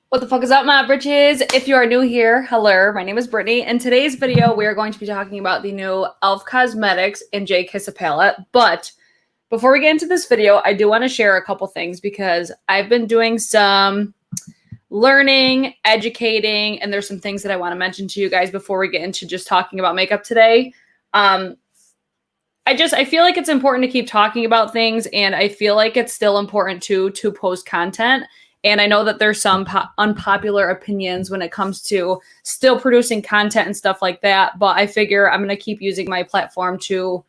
What the fuck is up, my britches? If you are new here, hello, my name is Brittany. In today's video, we are going to be talking about the new e.l.f. Cosmetics and J Kiss palette. But before we get into this video, I do want to share a couple things because I've been doing some learning, educating, and there's some things that I want to mention to you guys before we get into just talking about makeup today. I feel like it's important to keep talking about things, and I feel like it's still important to post content. And I know that there's some unpopular opinions when it comes to still producing content and stuff like that. But I figure I'm going to keep using my platform to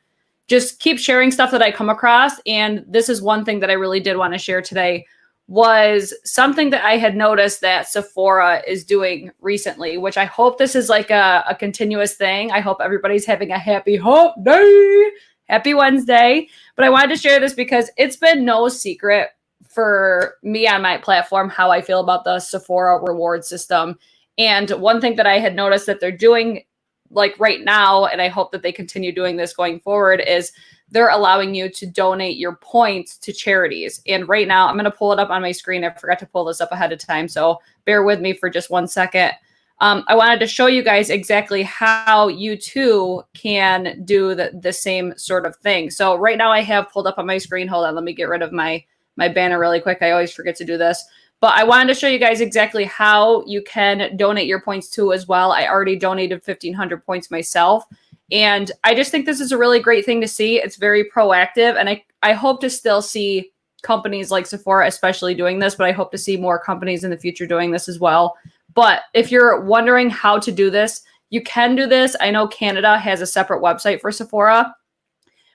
just keep sharing stuff that I come across. And this is one thing that I really did want to share today, was something that I had noticed that Sephora is doing recently, which I hope this is like a continuous thing. I hope everybody's having a happy hump day, happy Wednesday. But I wanted to share this because it's been no secret for me on my platform how I feel about the Sephora reward system. And one thing that I had noticed that they're doing like right now, and I hope that they continue doing this going forward, is they're allowing you to donate your points to charities. And right now, I'm going to pull it up on my screen. I forgot to pull this up ahead of time, so bear with me for just 1 second. I wanted to show you guys exactly how you too can do the same sort of thing. So right now I have pulled up on my screen. Hold on, let me get rid of my banner really quick. I always forget to do this. But I wanted to show you guys exactly how you can donate your points too as well. I already donated 1,500 points myself. And I just think this is a really great thing to see. It's very proactive. And I hope to still see companies like Sephora especially doing this, but I hope to see more companies in the future doing this as well. But if you're wondering how to do this, you can do this. I know Canada has a separate website for Sephora.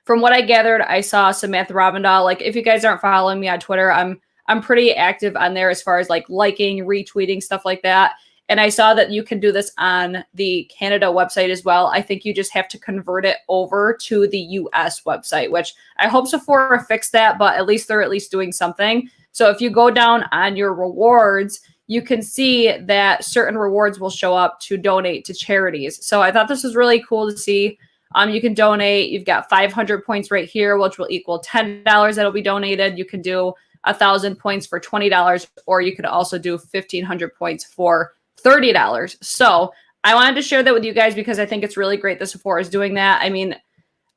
From what I gathered, I saw Samantha Robindahl. Like, if you guys aren't following me on Twitter, I'm pretty active on there as far as like liking, retweeting, stuff like that. And I saw that you can do this on the Canada website as well. I think you just have to convert it over to the US website, which I hope Sephora fixed that, but at least they're doing something. So if you go down on your rewards, you can see that certain rewards will show up to donate to charities. So I thought this was really cool to see. You can donate. You've got 500 points right here, which will equal $10 that'll be donated. You can do 1,000 points for $20, or you could also do 1,500 points for $30. So I wanted to share that with you guys because I think it's really great that Sephora is doing that. I mean,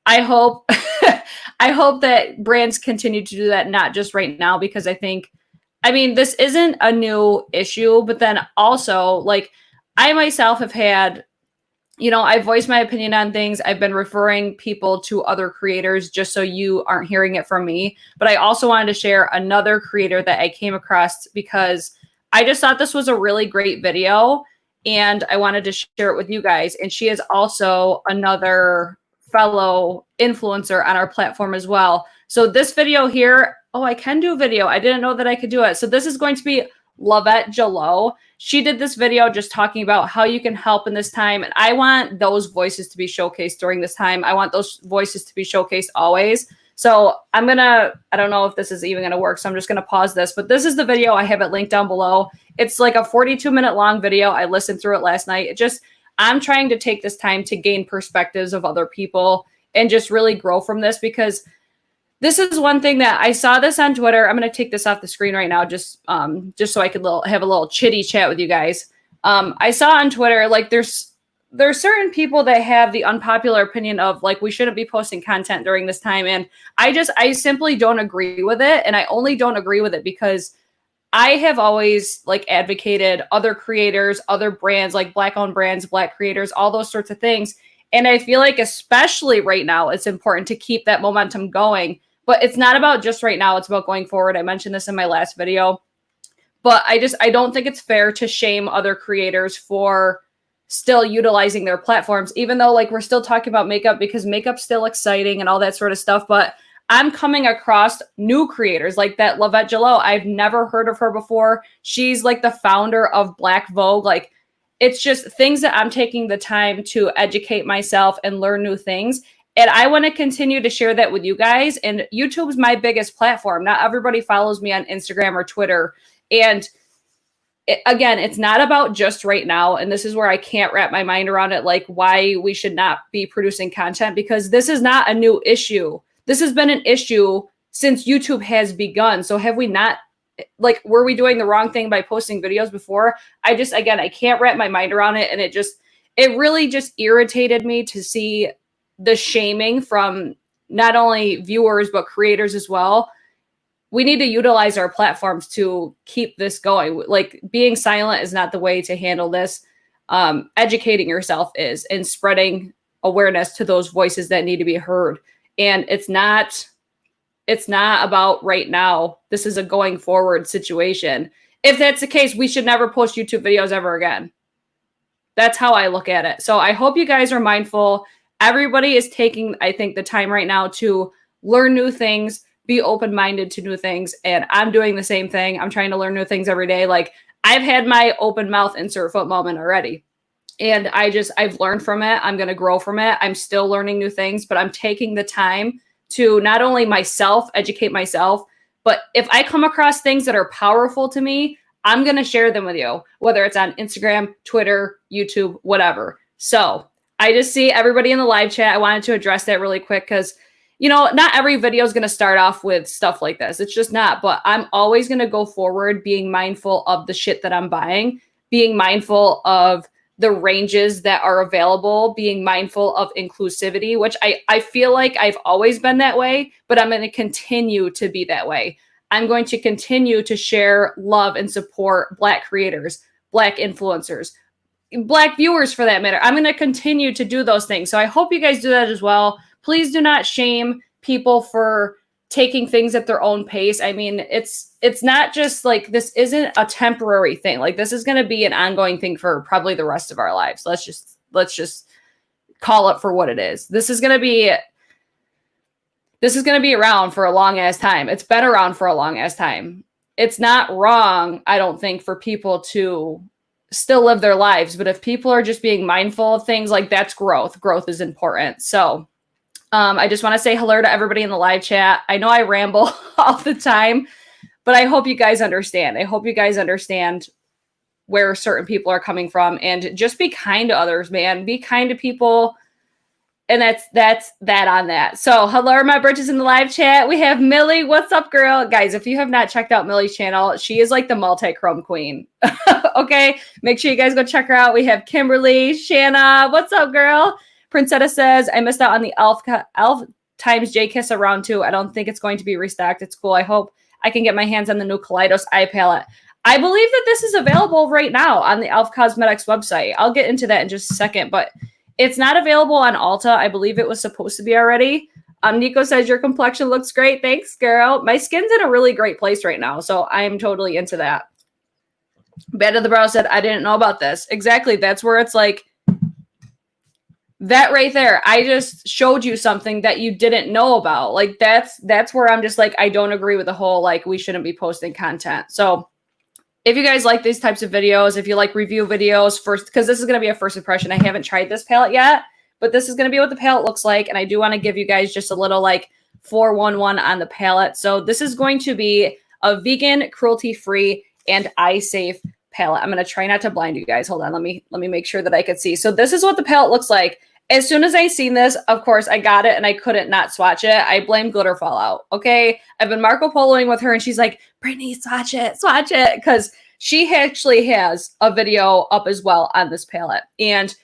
I hope I hope that brands continue to do that, not just right now, because I mean, this isn't a new issue, but then also, like, I myself have had, I voiced my opinion on things. I've been referring people to other creators just so you aren't hearing it from me. But I also wanted to share another creator that I came across because I just thought this was a really great video and I wanted to share it with you guys. And she is also another fellow influencer on our platform as well. So this video here, oh, I can do video. I didn't know that I could do it. So this is going to be Lovette Jallow. She did this video just talking about how you can help in this time. And I want those voices to be showcased during this time. I want those voices to be showcased always. So I don't know if this is even going to work. So I'm just going to pause this. But this is the video. I have it linked down below. It's like a 42-minute long video. I listened through it last night. I'm trying to take this time to gain perspectives of other people and just really grow from this, because this is one thing that I saw this on Twitter. I'm going to take this off the screen right now just so I could have a little chitty chat with you guys. I saw on Twitter, like, there's certain people that have the unpopular opinion of, like, we shouldn't be posting content during this time. And I simply don't agree with it. And I only don't agree with it because I have always, like, advocated other creators, other brands, like Black-owned brands, Black creators, all those sorts of things. And I feel like especially right now, it's important to keep that momentum going. But it's not about just right now. It's about going forward. I mentioned this in my last video. But I don't think it's fair to shame other creators for still utilizing their platforms, even though, like, we're still talking about makeup because makeup's still exciting and all that sort of stuff. But I'm coming across new creators like that Lovette Jallow. I've never heard of her before. She's like the founder of Black Vogue. Like, it's just things that I'm taking the time to educate myself and learn new things. And I want to continue to share that with you guys. And YouTube's my biggest platform. Not everybody follows me on Instagram or Twitter. And again, it's not about just right now. And this is where I can't wrap my mind around it, like why we should not be producing content, because this is not a new issue. This has been an issue since YouTube has begun. So have we not like, were we doing the wrong thing by posting videos before? Again, I can't wrap my mind around it. And it really just irritated me to see the shaming from not only viewers, but creators as well. We need to utilize our platforms to keep this going. Like, being silent is not the way to handle this. Educating yourself is, and spreading awareness to those voices that need to be heard. And it's not about right now. This is a going forward situation. If that's the case, we should never post YouTube videos ever again. That's how I look at it. So I hope you guys are mindful. Everybody is taking, I think, the time right now to learn new things, be open-minded to new things. And I'm doing the same thing. I'm trying to learn new things every day. Like, I've had my open mouth insert foot moment already. And I've learned from it. I'm going to grow from it. I'm still learning new things, but I'm taking the time to not only educate myself, but if I come across things that are powerful to me, I'm going to share them with you, whether it's on Instagram, Twitter, YouTube, whatever. So I just see everybody in the live chat. I wanted to address that really quick because, you know, not every video is going to start off with stuff like this. It's just not, but I'm always going to go forward being mindful of the shit that I'm buying, being mindful of the ranges that are available, being mindful of inclusivity, which I feel like I've always been that way, but I'm going to continue to be that way. I'm going to continue to share love and support Black creators, Black influencers, Black viewers for that matter. I'm going to continue to do those things. So I hope you guys do that as well. Please do not shame people for taking things at their own pace. I mean, it's not just like, this isn't a temporary thing. Like, this is going to be an ongoing thing for probably the rest of our lives. Let's just call it for what it is. This is going to be around for a long ass time. It's been around for a long ass time. It's not wrong, I don't think, for people to still live their lives. But if people are just being mindful of things, like, that's growth. Growth is important. So I just want to say hello to everybody in the live chat. I know I ramble all the time, but I hope you guys understand. I hope you guys understand where certain people are coming from, and just be kind to others, man. Be kind to people. And that's that on that. So hello, my britches in the live chat. We have Millie. What's up, girl? Guys, if you have not checked out Millie's channel, she is like the multi-chrome queen. Okay, make sure you guys go check her out. We have Kimberly, Shanna. What's up, girl? Princetta says, I missed out on the e.l.f. times J Kiss round 2. I don't think it's going to be restocked. It's cool. I hope I can get my hands on the new Kaleidos eye palette. I believe that this is available right now on the e.l.f. Cosmetics website. I'll get into that in just a second, but it's not available on Ulta. I believe it was supposed to be already. Nico says, your complexion looks great. Thanks, girl. My skin's in a really great place right now, so I'm totally into that. Bed of the Brow said, I didn't know about this. Exactly. That's where it's like, that right there, I just showed you something that you didn't know about. Like, that's where I'm just like, I don't agree with the whole, like, we shouldn't be posting content. So if you guys like these types of videos, if you like review videos first, because this is going to be a first impression. I haven't tried this palette yet, but this is going to be what the palette looks like. And I do want to give you guys just a little like 411 on the palette. So this is going to be a vegan, cruelty-free, and eye-safe palette. I'm going to try not to blind you guys. Hold on. Let me make sure that I could see. So this is what the palette looks like. As soon as I seen this, of course, I got it and I couldn't not swatch it. I blame Glitter Fallout. Okay. I've been Marco Poloing with her and she's like, Brittany, swatch it. Because she actually has a video up as well on this palette. And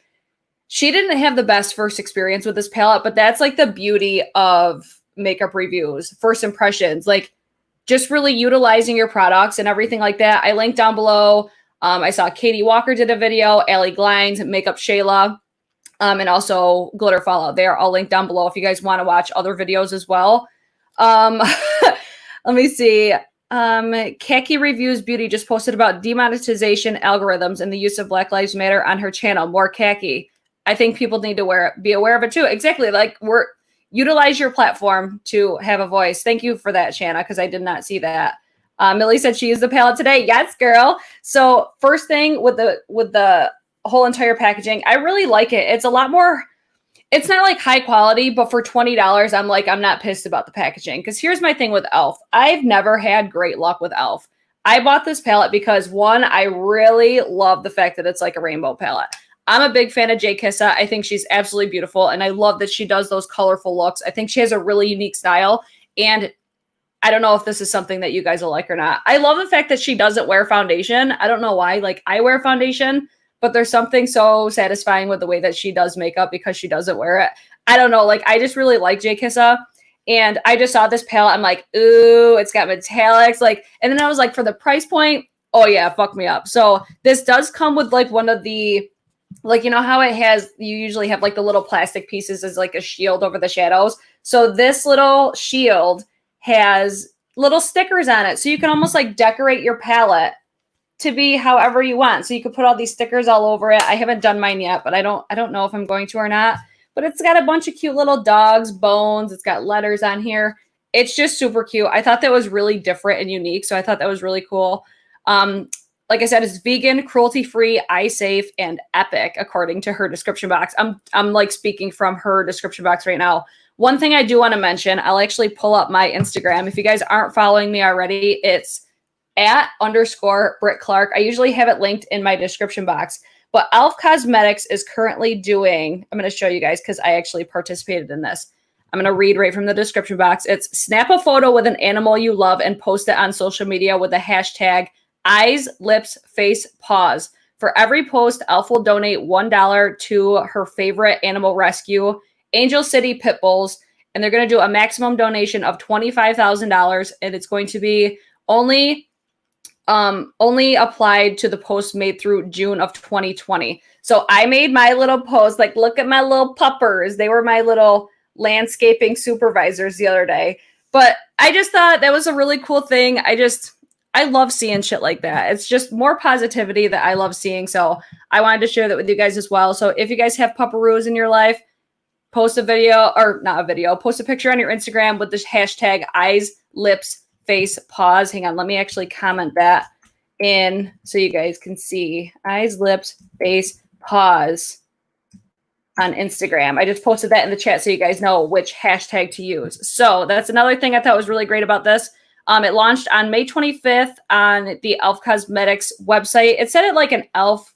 she didn't have the best first experience with this palette, but that's like the beauty of makeup reviews, first impressions, like just really utilizing your products and everything like that. I linked down below. I saw Katie Walker did a video, Allie Glines, Makeup Shayla, and also Glitter Fallout. They are all linked down below if you guys want to watch other videos as well. Let me see. Khaki Reviews Beauty just posted about demonetization algorithms and the use of Black Lives Matter on her channel. More khaki. I think people need to be aware of it too. Exactly. Like, utilize your platform to have a voice. Thank you for that, Shanna, because I did not see that. Millie said she used the palette today. Yes, girl. So first thing with the whole entire packaging, I really like it. It's a lot more, it's not like high quality, but for $20, I'm not pissed about the packaging. Because here's my thing with e.l.f. I've never had great luck with e.l.f. I bought this palette because, one, I really love the fact that it's like a rainbow palette. I'm a big fan of J Kissa. I think she's absolutely beautiful. And I love that she does those colorful looks. I think she has a really unique style. And I don't know if this is something that you guys will like or not. I love the fact that she doesn't wear foundation. I don't know why. Like, I wear foundation, but there's something so satisfying with the way that she does makeup because she doesn't wear it. I don't know. Like, I just really like J Kissa. And I just saw this palette. I'm like, ooh, it's got metallics. Like, and then I was like, for the price point, oh yeah, fuck me up. So this does come with like one of the, like, you know how it has, you usually have like the little plastic pieces as like a shield over the shadows. So this little shield has little stickers on it. So you can almost like decorate your palette to be however you want. So you could put all these stickers all over it. I haven't done mine yet, but I don't know if I'm going to or not. But it's got a bunch of cute little dogs, bones. It's got letters on here. It's just super cute. I thought that was really different and unique. So I thought that was really cool. Like I said, it's vegan, cruelty-free, eye safe, and epic, according to her description box. I'm like speaking from her description box right now. One thing I do want to mention, I'll actually pull up my Instagram. If you guys aren't following me already, it's @_BritClark. I usually have it linked in my description box. But e.l.f. Cosmetics is currently doing, I'm going to show you guys because I actually participated in this. I'm going to read right from the description box. It's snap a photo with an animal you love and post it on social media with the hashtag EyesLipsFacePaws. For every post, e.l.f. will donate $1 to her favorite animal rescue, Angel City Pit Bulls, and they're going to do a maximum donation of $25,000, and it's going to be only applied to the post made through June of 2020. So I made my little post, like, look at my little puppers. They were my little landscaping supervisors the other day. But I just thought that was a really cool thing. I love seeing shit like that. It's just more positivity that I love seeing. So I wanted to share that with you guys as well. So if you guys have pupperoos in your life, post a video, or not a video, post a picture on your Instagram with this hashtag EyesLipsFacePaws. Hang on, let me actually comment that in so you guys can see. EyesLipsFacePaws on Instagram. I just posted that in the chat so you guys know which hashtag to use. So that's another thing I thought was really great about this. It launched on May 25th on the e.l.f. Cosmetics website. It said it like an e.l.f.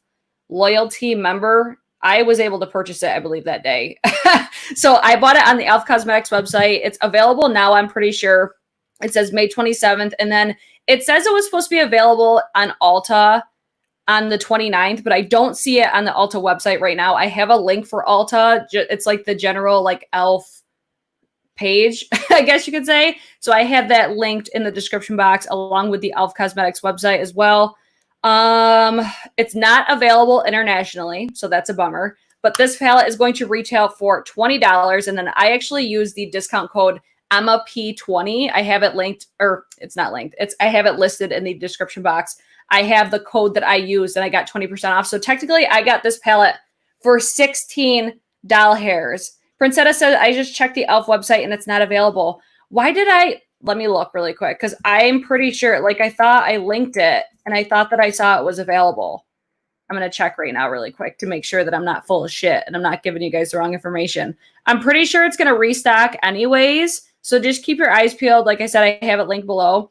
loyalty member. I was able to purchase it, I believe, that day. So I bought it on the e.l.f. Cosmetics website. It's available now, I'm pretty sure. It says May 27th. And then it says it was supposed to be available on Ulta on the 29th, but I don't see it on the Ulta website right now. I have a link for Ulta. It's like the general like e.l.f. page, I guess you could say. So I have that linked in the description box along with the e.l.f. Cosmetics website as well. It's not available internationally, so that's a bummer. But this palette is going to retail for $20, and then I actually use the discount code EMMAP20. I have it linked, or it's not linked. I have it listed in the description box. I have the code that I used, and I got 20% off. So technically, I got this palette for $16. Princetta said, I just checked the e.l.f. website and it's not available. Why did let me look really quick because I'm pretty sure, like I thought I linked it and I thought that I saw it was available. I'm going to check right now really quick to make sure that I'm not full of shit and I'm not giving you guys the wrong information. I'm pretty sure it's going to restock anyways. So just keep your eyes peeled. Like I said, I have it linked below.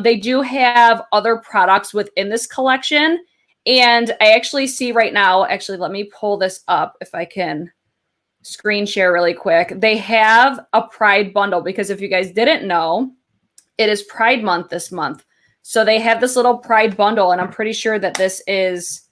They do have other products within this collection. And I actually see right now, actually, let me pull this up if I can screen share really quick. They have a Pride bundle because if you guys didn't know, it is Pride month this month. So they have this little Pride bundle and I'm pretty sure that this is,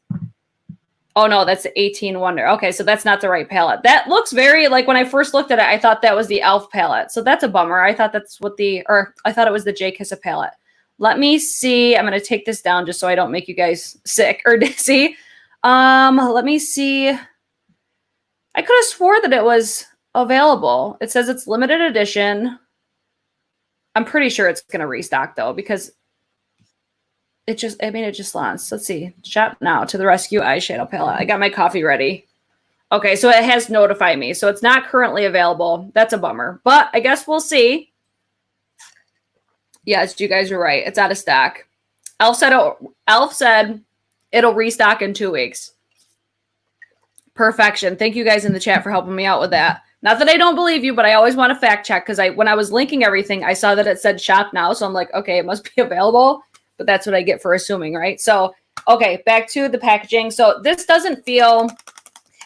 oh no, that's the 18 Wonder. Okay, so that's not the right palette. That looks very, like when I first looked at it, I thought that was the e.l.f. palette. So that's a bummer. I thought that's what I thought it was the J Kissa palette. Let me see. I'm going to take this down just so I don't make you guys sick or dizzy. Let me see. I could have swore that it was available. It says it's limited edition. I'm pretty sure it's going to restock though, because it just launched. Let's see. Shop now to the rescue eyeshadow palette. I got my coffee ready. Okay, so it has notified me. So it's not currently available. That's a bummer, but I guess we'll see. Yes, you guys are right. It's out of stock. e.l.f. said it'll restock in 2 weeks. Perfection. Thank you guys in the chat for helping me out with that. Not that I don't believe you, but I always want to fact check because when I was linking everything, I saw that it said shop now. So I'm like, okay, it must be available, but that's what I get for assuming, right? So, okay, back to the packaging. So this doesn't feel,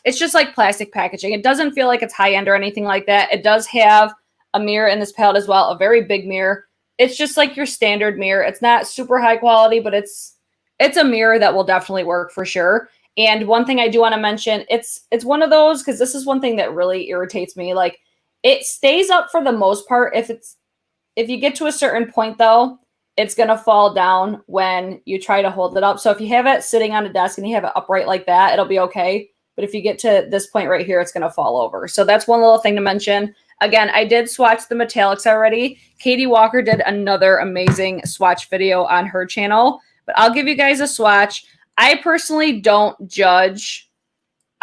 it's just like plastic packaging. It doesn't feel like it's high end or anything like that. It does have a mirror in this palette as well, a very big mirror. it's just like your standard mirror. It's not super high quality, but it's a mirror that will definitely work for sure. And one thing I do want to mention, it's one of those, because this is one thing that really irritates me. Like, it stays up for the most part. If you get to a certain point though, it's going to fall down when you try to hold it up. So if you have it sitting on a desk and you have it upright like that, it'll be okay. But if you get to this point right here, it's going to fall over. So that's one little thing to mention. Again, I did swatch the metallics already. Katie Walker did another amazing swatch video on her channel, but I'll give you guys a swatch. I personally don't judge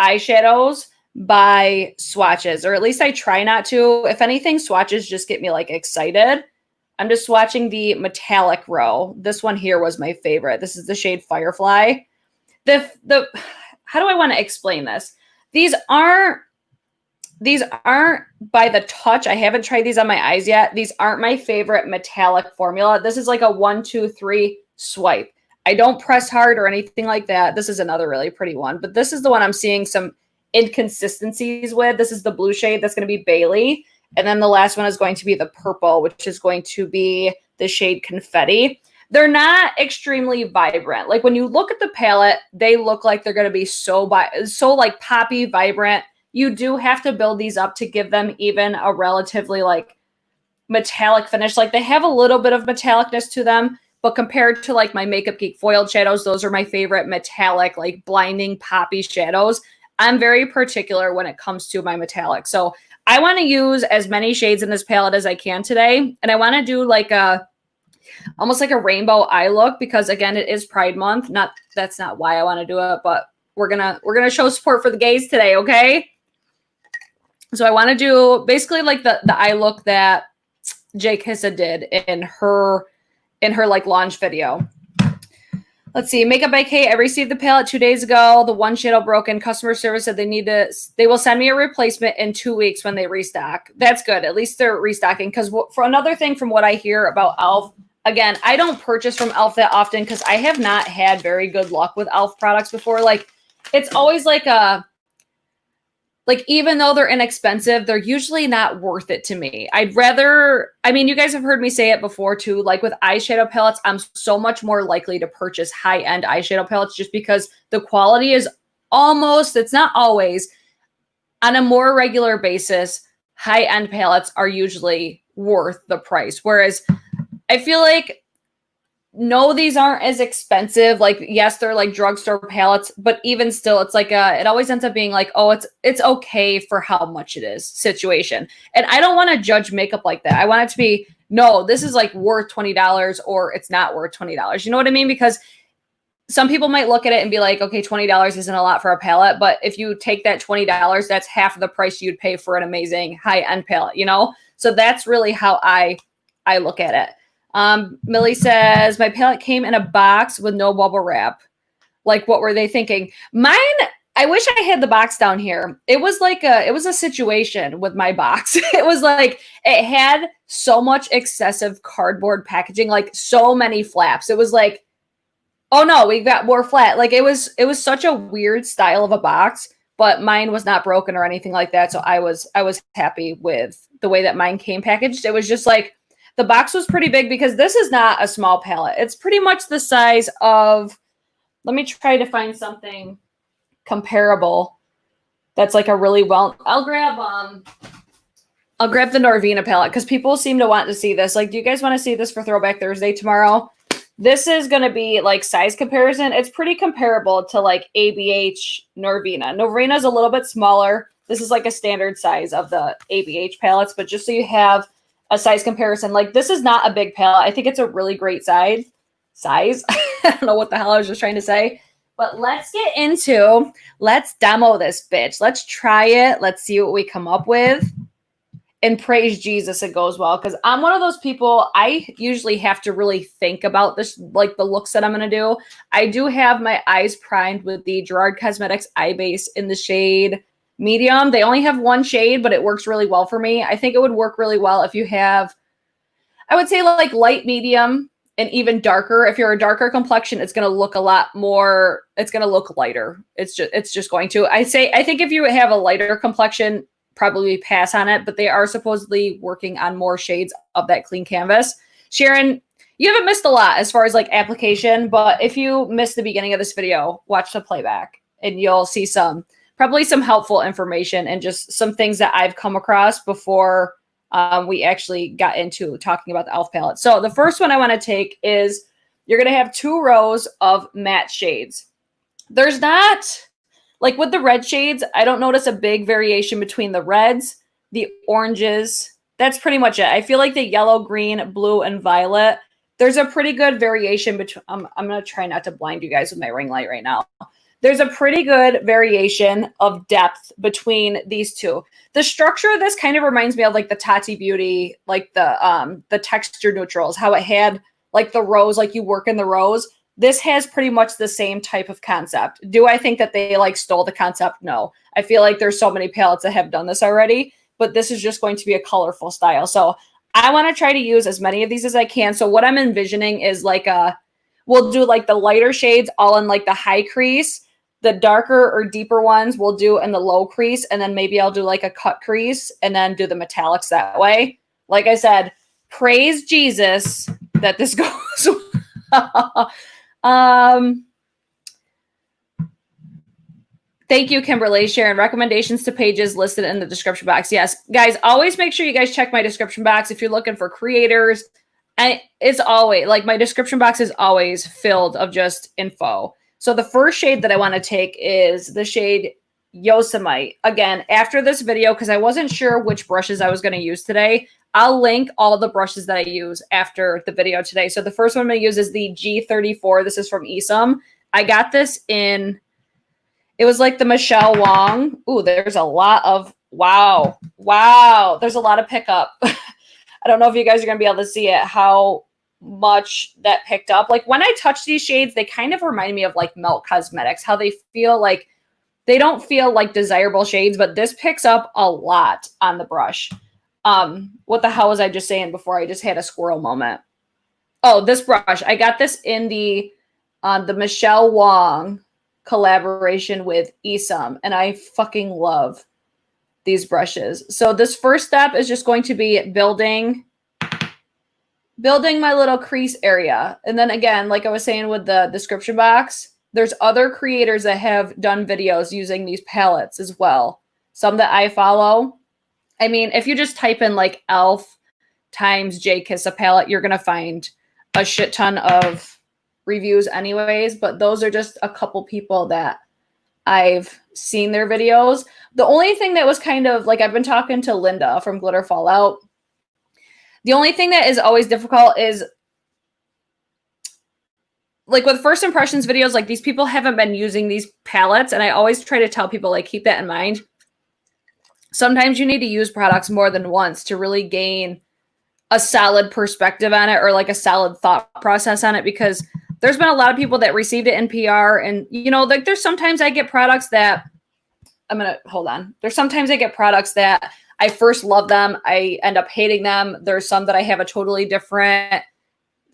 eyeshadows by swatches, or at least I try not to. If anything, swatches just get me like excited. I'm just swatching the metallic row. This one here was my favorite. This is the shade Firefly. How do I want to explain this? These aren't by the touch. I haven't tried these on my eyes yet. These aren't my favorite metallic formula. This is like a 1, 2, 3 swipe. I don't press hard or anything like that. This is another really pretty one, but this is the one I'm seeing some inconsistencies with. This is the blue shade. That's going to be Bailey. And then the last one is going to be the purple, which is going to be the shade Confetti. They're not extremely vibrant. Like when you look at the palette, they look like they're going to be so like poppy, vibrant. You do have to build these up to give them even a relatively like metallic finish. Like they have a little bit of metallicness to them, but compared to like my Makeup Geek foiled shadows, those are my favorite metallic, like blinding poppy shadows. I'm very particular when it comes to my metallic. So I want to use as many shades in this palette as I can today. And I want to do like almost like a rainbow eye look, because again, it is Pride Month. That's not why I want to do it, but we're gonna show support for the gays today, okay? So I want to do basically like the eye look that J Kissa did in her like launch video. Let's see. Makeup by Kate. I received the palette 2 days ago. The one shadow broken. Customer service said they will send me a replacement in 2 weeks when they restock. That's good. At least they're restocking. Because for another thing from what I hear about e.l.f., again, I don't purchase from e.l.f. that often because I have not had very good luck with e.l.f. products before. Like, it's always like even though they're inexpensive, they're usually not worth it to me. I'd rather, I mean, you guys have heard me say it before too, like with eyeshadow palettes, I'm so much more likely to purchase high-end eyeshadow palettes just because the quality is almost, it's not always, on a more regular basis, high-end palettes are usually worth the price. Whereas I feel like, no, these aren't as expensive. Like, yes, they're like drugstore palettes, but even still, it's like it always ends up being like, oh, it's okay for how much it is situation. And I don't want to judge makeup like that. I want it to be, no, this is like worth $20 or it's not worth $20. You know what I mean? Because some people might look at it and be like, okay, $20 isn't a lot for a palette. But if you take that $20, that's half of the price you'd pay for an amazing high-end palette, you know? So that's really how I look at it. Millie says, my palette came in a box with no bubble wrap. Like, what were they thinking? Mine, I wish I had the box down here. It was like it was a situation with my box. It was like, it had so much excessive cardboard packaging, like so many flaps. It was like, oh no, we got more flat. Like it was such a weird style of a box, but mine was not broken or anything like that. So I was happy with the way that mine came packaged. It was just like, the box was pretty big because this is not a small palette. It's pretty much the size of, let me try to find something comparable that's like a really I'll grab the Norvina palette because people seem to want to see this. Like, do you guys want to see this for Throwback Thursday tomorrow? This is going to be like size comparison. It's pretty comparable to like ABH Norvina. Norvina is a little bit smaller. This is like a standard size of the ABH palettes, but just so you have a size comparison, like this is not a big palette. I think it's a really great size. I don't know what the hell I was just trying to say, but let's demo this bitch. Let's try it. Let's see what we come up with, and praise Jesus it goes well. Because I'm one of those people, I usually have to really think about this, like the looks that I'm going to do. I do have my eyes primed with the Gerard Cosmetics Eye Base in the shade medium. They only have one shade, but it works really well for me. I think it would work really well if you have, I would say like light, medium, and even darker. If you're a darker complexion, it's going to look a lot more, it's going to look lighter. It's just going to, I think if you have a lighter complexion, probably pass on it, but they are supposedly working on more shades of that clean canvas. Sharon, you haven't missed a lot as far as like application, but if you missed the beginning of this video, watch the playback and you'll see probably some helpful information and just some things that I've come across before we actually got into talking about the e.l.f. palette. So the first one I want to take is you're going to have 2 rows of matte shades. There's not, like with the red shades, I don't notice a big variation between the reds, the oranges. That's pretty much it. I feel like the yellow, green, blue, and violet, there's a pretty good variation between, I'm going to try not to blind you guys with my ring light right now. There's a pretty good variation of depth between these two. The structure of this kind of reminds me of like the Tati Beauty, like the texture neutrals, how it had like the rows, like you work in the rows. This has pretty much the same type of concept. Do I think that they like stole the concept? No. I feel like there's so many palettes that have done this already, but this is just going to be a colorful style. So I want to try to use as many of these as I can. So what I'm envisioning is like we'll do like the lighter shades all in like the high crease. The darker or deeper ones we'll do in the low crease. And then maybe I'll do like a cut crease and then do the metallics that way. Like I said, praise Jesus that this goes Thank you, Kimberly. Sharon, recommendations to pages listed in the description box. Yes, guys, always make sure you guys check my description box if you're looking for creators. And it's always, like, my description box is always filled of just info. So the first shade that I want to take is the shade Yosemite. Again, after this video, because I wasn't sure which brushes I was going to use today, I'll link all the brushes that I use after the video today. So the first one I'm going to use is the G34. This is from EYESHADOW. I got this in... It was like the Michelle Wong. Ooh, there's a lot of, wow. There's a lot of pickup. I don't know if you guys are going to be able to see it, how much that picked up. Like when I touch these shades, they kind of remind me of like Melt Cosmetics, how they feel like, they don't feel like desirable shades, but this picks up a lot on the brush. What the hell was I just saying before? I just had a squirrel moment. Oh, this brush. I got this in the Michelle Wong collaboration with EYESHADOW, and I fucking love these brushes. So this first step is just going to be building my little crease area. And then again, like I was saying with the description box, there's other creators that have done videos using these palettes as well. Some that I follow. I mean, if you just type in like e.l.f. times J Kiss a palette, you're going to find a shit ton of reviews anyways, but those are just a couple people that I've seen their videos. The only thing that was kind of like, I've been talking to Linda from Glitter Fallout. The only thing that is always difficult is like with first impressions videos, like these people haven't been using these palettes, and I always try to tell people, like, keep that in mind. Sometimes you need to use products more than once to really gain a solid perspective on it, or like a solid thought process on it, because there's been a lot of people that received it in PR, and, you know, like there's sometimes I get products that There's sometimes I get products that I first love them. I end up hating them. There's some that I have a totally different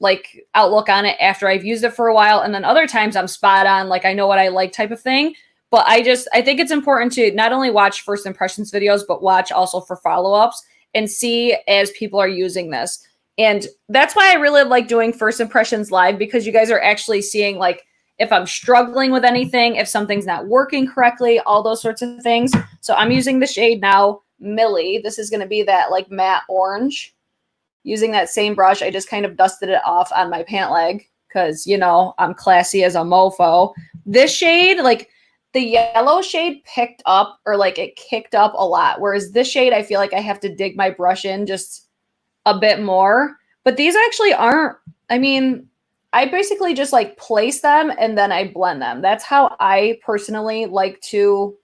like outlook on it after I've used it for a while. And then other times I'm spot on, like I know what I like type of thing. But I think it's important to not only watch first impressions videos, but watch also for follow-ups and see as people are using this. And that's why I really like doing first impressions live, because you guys are actually seeing like if I'm struggling with anything, if something's not working correctly, all those sorts of things. So I'm using the shade now, Millie. This is going to be that like matte orange. Using that same brush, I just kind of dusted it off on my pant leg because, you know, I'm classy as a mofo. This shade, like the yellow shade picked up, or like it kicked up a lot. Whereas this shade, I feel like I have to dig my brush in just a bit more. But these actually aren't, I mean, I basically just like place them and then I blend them. That's how I personally like to,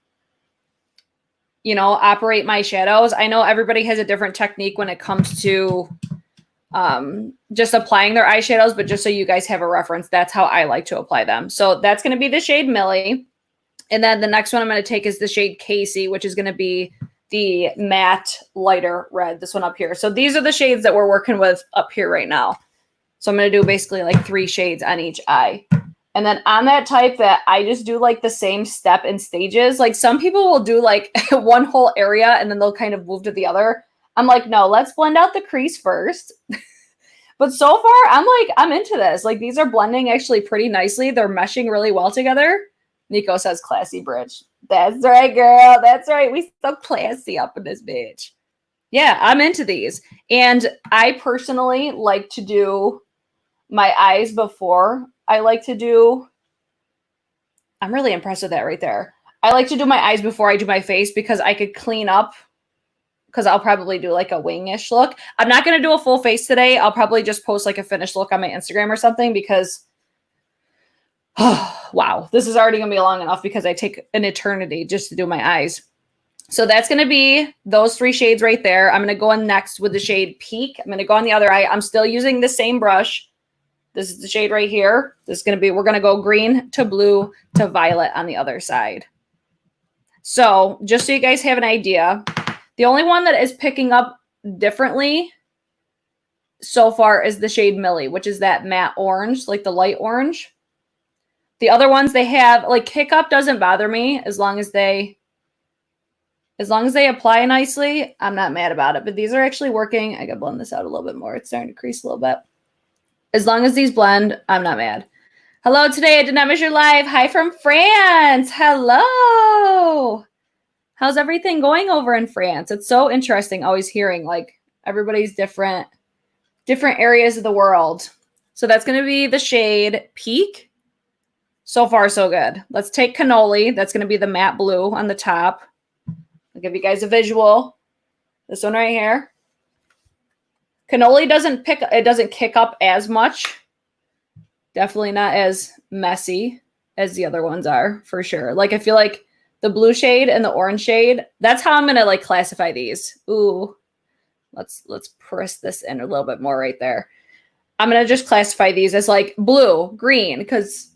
you know, operate my shadows. I know everybody has a different technique when it comes to just applying their eyeshadows, but just so you guys have a reference, that's how I like to apply them. So that's going to be the shade Millie. And then the next one I'm going to take is the shade Casey, which is going to be the matte lighter red, this one up here. So these are the shades that we're working with up here right now. So I'm going to do basically like 3 shades on each eye. And then on that type that I just do like the same step in stages. Like some people will do like one whole area and then they'll kind of move to the other. I'm like, no, let's blend out the crease first. But so far, I'm into this. Like, these are blending actually pretty nicely. They're meshing really well together. Nico says classy bridge. That's right, girl. That's right. We so classy up in this bitch. Yeah, I'm into these. And I personally like to do my eyes before I like to do. I'm really impressed with that right there. I like to do my eyes before I do my face because I could clean up, because I'll probably do like a wing-ish look. I'm not going to do a full face today. I'll probably just post like a finished look on my Instagram or something because, oh, wow, this is already going to be long enough because I take an eternity just to do my eyes. So that's going to be those 3 shades right there. I'm going to go in next with the shade Peak. I'm going to go on the other eye. I'm still using the same brush. This is the shade right here. This is going to be, we're going to go green to blue to violet on the other side. So just so you guys have an idea, the only one that is picking up differently so far is the shade Millie, which is that matte orange, like the light orange. The other ones they have, like hiccup doesn't bother me as long as they apply nicely. I'm not mad about it, but these are actually working. I gotta blend this out a little bit more. It's starting to crease a little bit. As long as these blend, I'm not mad. Hello, today I did not miss your live. Hi from France. Hello. How's everything going over in France? It's so interesting always hearing like everybody's different areas of the world. So that's going to be the shade Peak. So far, so good. Let's take Cannoli. That's going to be the matte blue on the top. I'll give you guys a visual. This one right here. Cannoli doesn't kick up as much. Definitely not as messy as the other ones are, for sure. Like, I feel like the blue shade and the orange shade, that's how I'm going to like classify these. Ooh, let's press this in a little bit more right there. I'm going to just classify these as like blue, green, because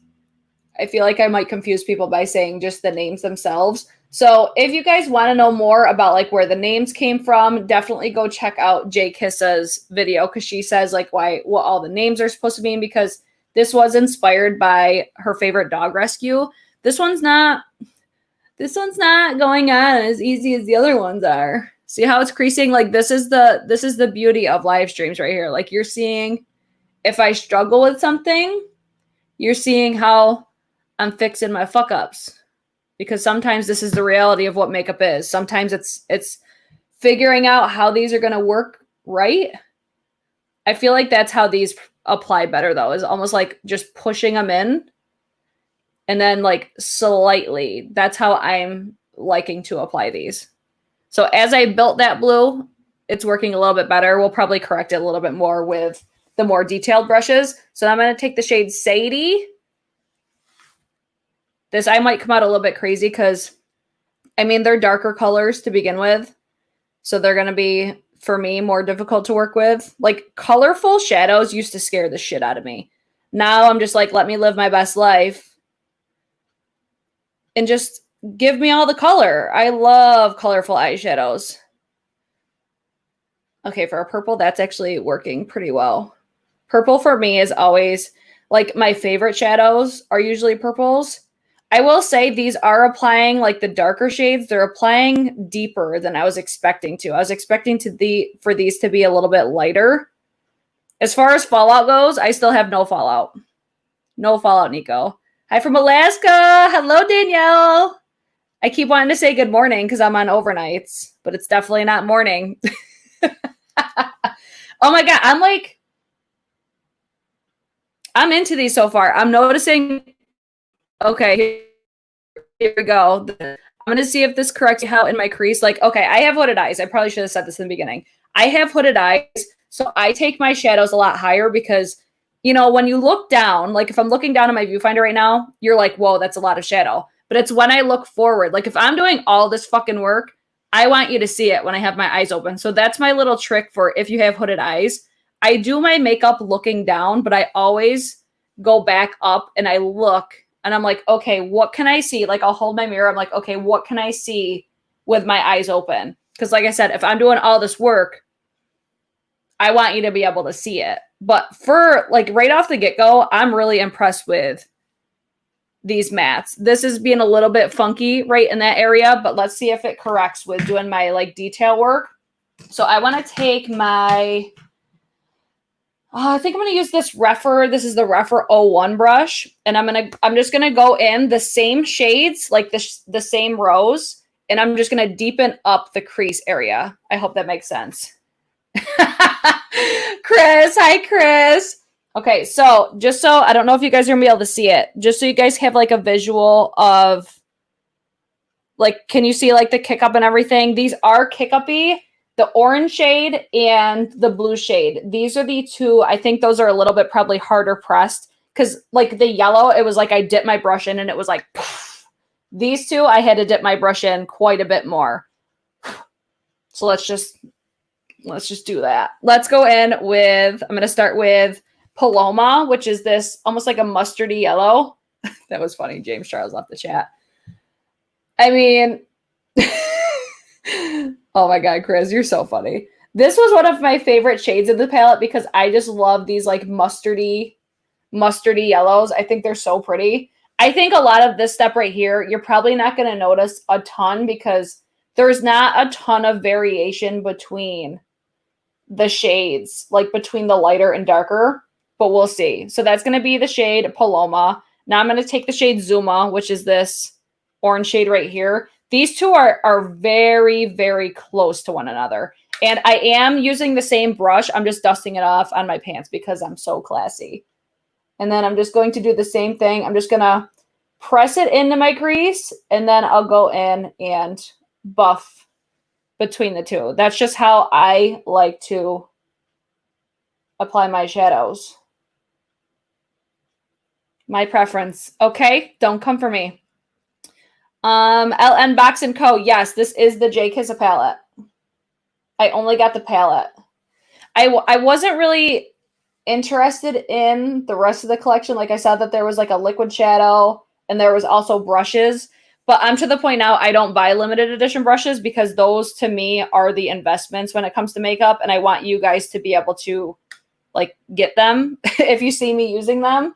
I feel like I might confuse people by saying just the names themselves. So if you guys want to know more about like where the names came from, definitely go check out Jay Kissa's video, because she says like what all the names are supposed to mean, because this was inspired by her favorite dog rescue. This one's not going on as easy as the other ones are. See how it's creasing? Like this is the beauty of live streams right here. Like you're seeing if I struggle with something, you're seeing how I'm fixing my fuck ups. Because sometimes this is the reality of what makeup is. Sometimes it's figuring out how these are going to work right. I feel like that's how these apply better though, is almost like just pushing them in and then like slightly. That's how I'm liking to apply these. So as I built that blue, it's working a little bit better. We'll probably correct it a little bit more with the more detailed brushes. So I'm going to take the shade Sadie. This, I might come out a little bit crazy because, I mean, they're darker colors to begin with. So they're going to be, for me, more difficult to work with. Like, colorful shadows used to scare the shit out of me. Now I'm just like, let me live my best life. And just give me all the color. I love colorful eyeshadows. Okay, for a purple, that's actually working pretty well. Purple for me is always, like, my favorite shadows are usually purples. I will say these are applying like the darker shades. They're applying deeper than I was expecting to. I was expecting for these to be a little bit lighter. As far as fallout goes, I still have no fallout. No fallout, Nico. Hi from Alaska. Hello, Danielle. I keep wanting to say good morning because I'm on overnights, but it's definitely not morning. Oh my God. I'm into these so far. I'm noticing. Okay, here we go. I'm going to see if this corrects how in my crease. Like, okay, I have hooded eyes. I probably should have said this in the beginning. I have hooded eyes, so I take my shadows a lot higher because, you know, when you look down, like if I'm looking down at my viewfinder right now, you're like, whoa, that's a lot of shadow. But it's when I look forward. Like if I'm doing all this fucking work, I want you to see it when I have my eyes open. So that's my little trick for if you have hooded eyes. I do my makeup looking down, but I always go back up and I look. And I'm like, okay, what can I see? Like, I'll hold my mirror. I'm like, okay, what can I see with my eyes open? Because like I said, if I'm doing all this work, I want you to be able to see it. But for like right off the get-go, I'm really impressed with these mattes. This is being a little bit funky right in that area, but let's see if it corrects with doing my like detail work. So I want to take my I think I'm going to use this Refer. This is the Refer 01 brush. And I'm just going to go in the same shades, like the same rows. And I'm just going to deepen up the crease area. I hope that makes sense. Chris, hi Chris. Okay, so just so, I don't know if you guys are gonna be able to see it, just so you guys have like a visual of, like, can you see like the kick up and everything? These are kick uppy, the orange shade and the blue shade. These are the two, I think those are a little bit probably harder pressed, because like the yellow, it was like I dipped my brush in and it was like, poof. These two, I had to dip my brush in quite a bit more. So let's just do that. Let's go in with, I'm going to start with Paloma, which is this almost like a mustardy yellow. That was funny. James Charles left the chat. I mean, oh my God, Chris, you're so funny. This was one of my favorite shades of the palette because I just love these like mustardy yellows. I think they're so pretty. I think a lot of this step right here, you're probably not going to notice a ton because there's not a ton of variation between the shades, like between the lighter and darker, but we'll see. So that's going to be the shade Paloma. Now I'm going to take the shade Zuma, which is this orange shade right here. These two are very, very close to one another. And I am using the same brush. I'm just dusting it off on my pants because I'm so classy. And then I'm just going to do the same thing. I'm just going to press it into my crease, and then I'll go in and buff between the two. That's just how I like to apply my shadows. My preference. Okay, don't come for me. LN Box & Co. Yes, this is the J Kissa palette. I only got the palette. I wasn't really interested in the rest of the collection. Like I saw that there was like a liquid shadow and there was also brushes. But I'm to the point now I don't buy limited edition brushes because those to me are the investments when it comes to makeup. And I want you guys to be able to like get them if you see me using them.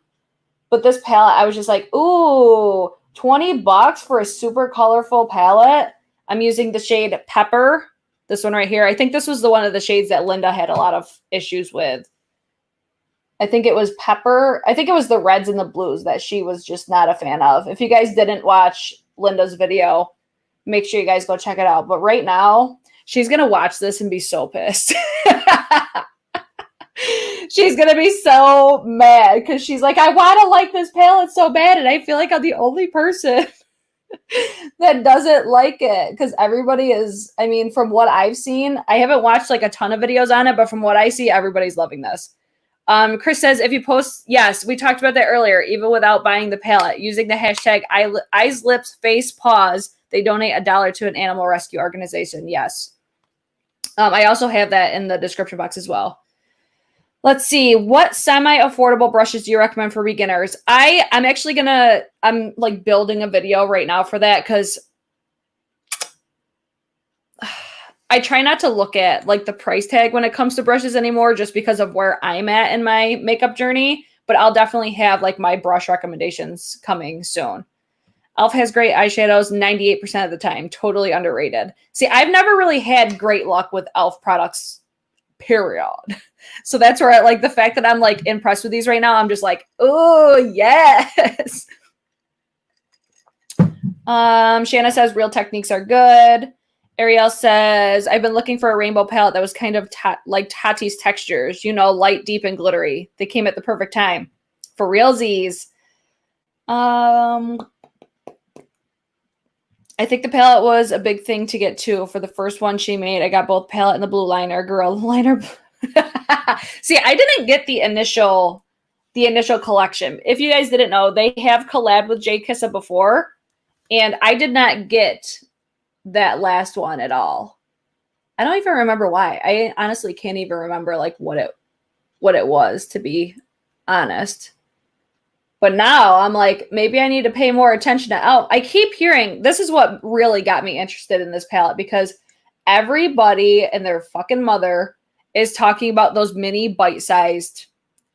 But this palette, I was just like, ooh, $20 for a super colorful palette. I'm using the shade Pepper. This one right here. I think this was the one of the shades that Linda had a lot of issues with. I think it was Pepper. I think it was the reds and the blues that she was just not a fan of. If you guys didn't watch Linda's video, make sure you guys go check it out. But right now, she's going to watch this and be so pissed. She's going to be so mad because she's like, I want to like this palette so bad. And I feel like I'm the only person that doesn't like it because everybody is, I mean, from what I've seen, I haven't watched like a ton of videos on it, but from what I see, everybody's loving this. Chris says, if you post, yes, we talked about that earlier, even without buying the palette, using the hashtag EyesLipsFacePaws, they donate $1 to an animal rescue organization. Yes. I also have that in the description box as well. Let's see. What semi-affordable brushes do you recommend for beginners? I'm actually I'm like building a video right now for that because I try not to look at like the price tag when it comes to brushes anymore just because of where I'm at in my makeup journey. But I'll definitely have like my brush recommendations coming soon. e.l.f. has great eyeshadows 98% of the time. Totally underrated. See, I've never really had great luck with e.l.f. products, period. So that's where like the fact that I'm like impressed with these right now, I'm just like, oh yes. Shanna says real techniques are good. Ariel says, I've been looking for a rainbow palette that was kind of like Tati's textures, you know, light, deep, and glittery. They came at the perfect time. For realsies. I think the palette was a big thing to get too. For the first one she made, I got both palette and the blue liner. Girl, the liner. See, I didn't get the initial collection. If you guys didn't know, they have collabed with J Kissa before, and I did not get that last one at all. I don't even remember why. I honestly can't even remember like what it was, to be honest. But now I'm like, maybe I need to pay more attention to e.l.f. I keep hearing, this is what really got me interested in this palette because everybody and their fucking mother is talking about those mini bite-sized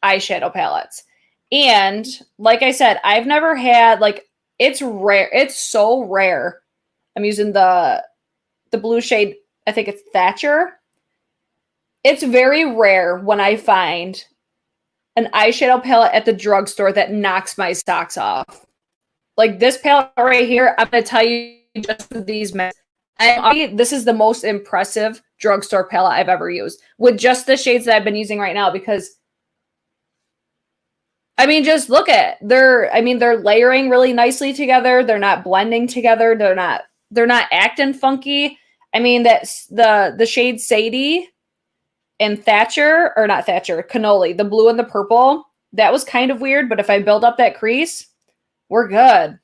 eyeshadow palettes. And like I said, I've never had like, it's rare. It's so rare. I'm using the blue shade. I think it's Thatcher. It's very rare when I find an eyeshadow palette at the drugstore that knocks my socks off. Like this palette right here, I'm going to tell you just with these, this is the most impressive drugstore palette I've ever used with just the shades that I've been using right now, because I mean, just look at they're layering really nicely together. They're not blending together. They're not acting funky. I mean, that's the shade Sadie and Thatcher, or not Thatcher, Cannoli, the blue and the purple. That was kind of weird, but if I build up that crease, we're good.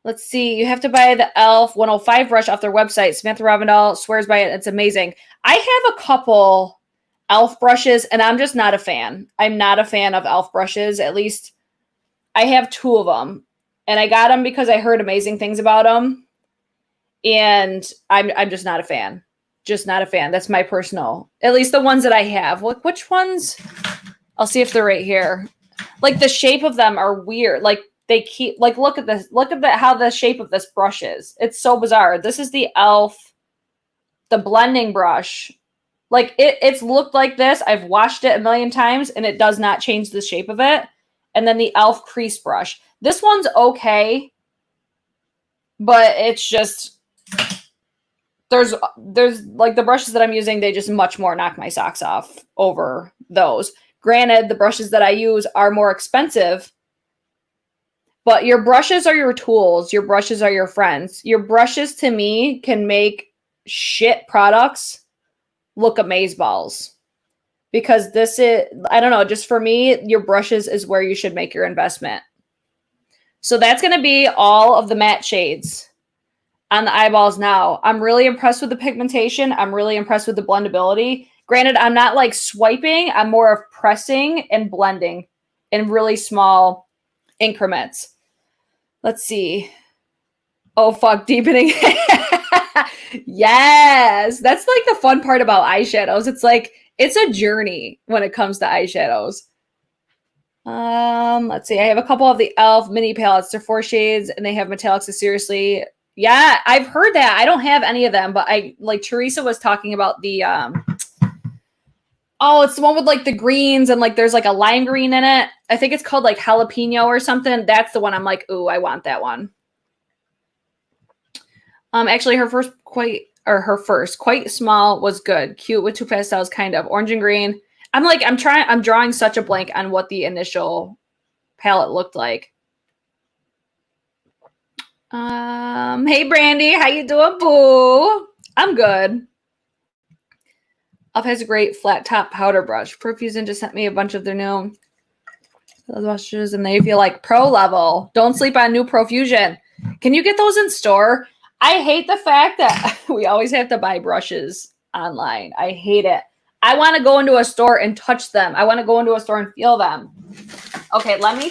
Let's see. You have to buy the e.l.f. 105 brush off their website. Samantha Robinall swears by it. It's amazing. I have a couple e.l.f. brushes, and I'm just not a fan. I'm not a fan of e.l.f. brushes. At least I have 2 of them, and I got them because I heard amazing things about them, and I'm just not a fan. Just not a fan. That's my personal, at least the ones that I have. Look, which ones? I'll see if they're right here. Like the shape of them are weird. Like they keep, like, look at this. Look at how the shape of this brush is. It's so bizarre. This is the e.l.f. the blending brush. Like it's looked like this. I've washed it a million times and it does not change the shape of it. And then the e.l.f. crease brush. This one's okay, but it's just, there's like the brushes that I'm using, they just much more knock my socks off over those. Granted, the brushes that I use are more expensive, but your brushes are your tools. Your brushes are your friends. Your brushes, to me, can make shit products look amazeballs. Because this is, I don't know, just for me, your brushes is where you should make your investment. So that's going to be all of the matte shades on the eyeballs now. I'm really impressed with the pigmentation. I'm really impressed with the blendability. Granted, I'm not like swiping. I'm more of pressing and blending in really small increments. Let's see. Oh, fuck, deepening. Yes. That's like the fun part about eyeshadows. It's like, it's a journey when it comes to eyeshadows. Let's see. I have a couple of the e.l.f. mini palettes. They're 4 shades and they have metallics. So seriously. Yeah, I've heard that. I don't have any of them, but I, like, Teresa was talking about the, oh, it's the one with like the greens and like there's like a lime green in it. I think it's called like jalapeno or something. That's the one I'm like, ooh, I want that one. Actually her first quite small was good. Cute with 2 pastels, kind of orange and green. I'm drawing such a blank on what the initial palette looked like. Hey Brandy, how you doing, boo? I'm good. e.l.f. has a great flat top powder brush. Profusion just sent me a bunch of their new brushes, and they feel like pro level. Don't sleep on new Profusion. Can you get those in store? I hate the fact that we always have to buy brushes online. I hate it. I want to go into a store and touch them. I want to go into a store and feel them. Okay, I'm going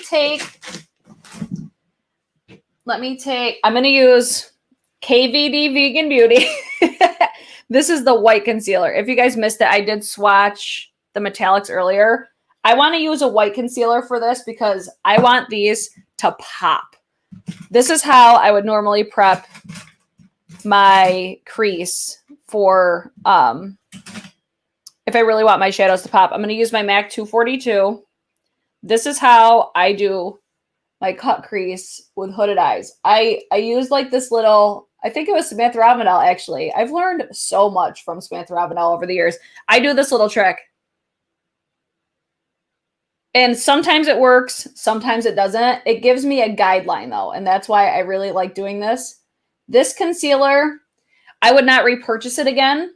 to use KVD Vegan Beauty. This is the white concealer. If you guys missed it, I did swatch the metallics earlier. I want to use a white concealer for this because I want these to pop. This is how I would normally prep my crease for if I really want my shadows to pop. I'm going to use my MAC 242. This is how I do my cut crease with hooded eyes. I use like this little, I think it was Samantha Robinall actually. I've learned so much from Samantha Robinall over the years. I do this little trick. And sometimes it works, sometimes it doesn't. It gives me a guideline though, and that's why I really like doing this. This concealer, I would not repurchase it again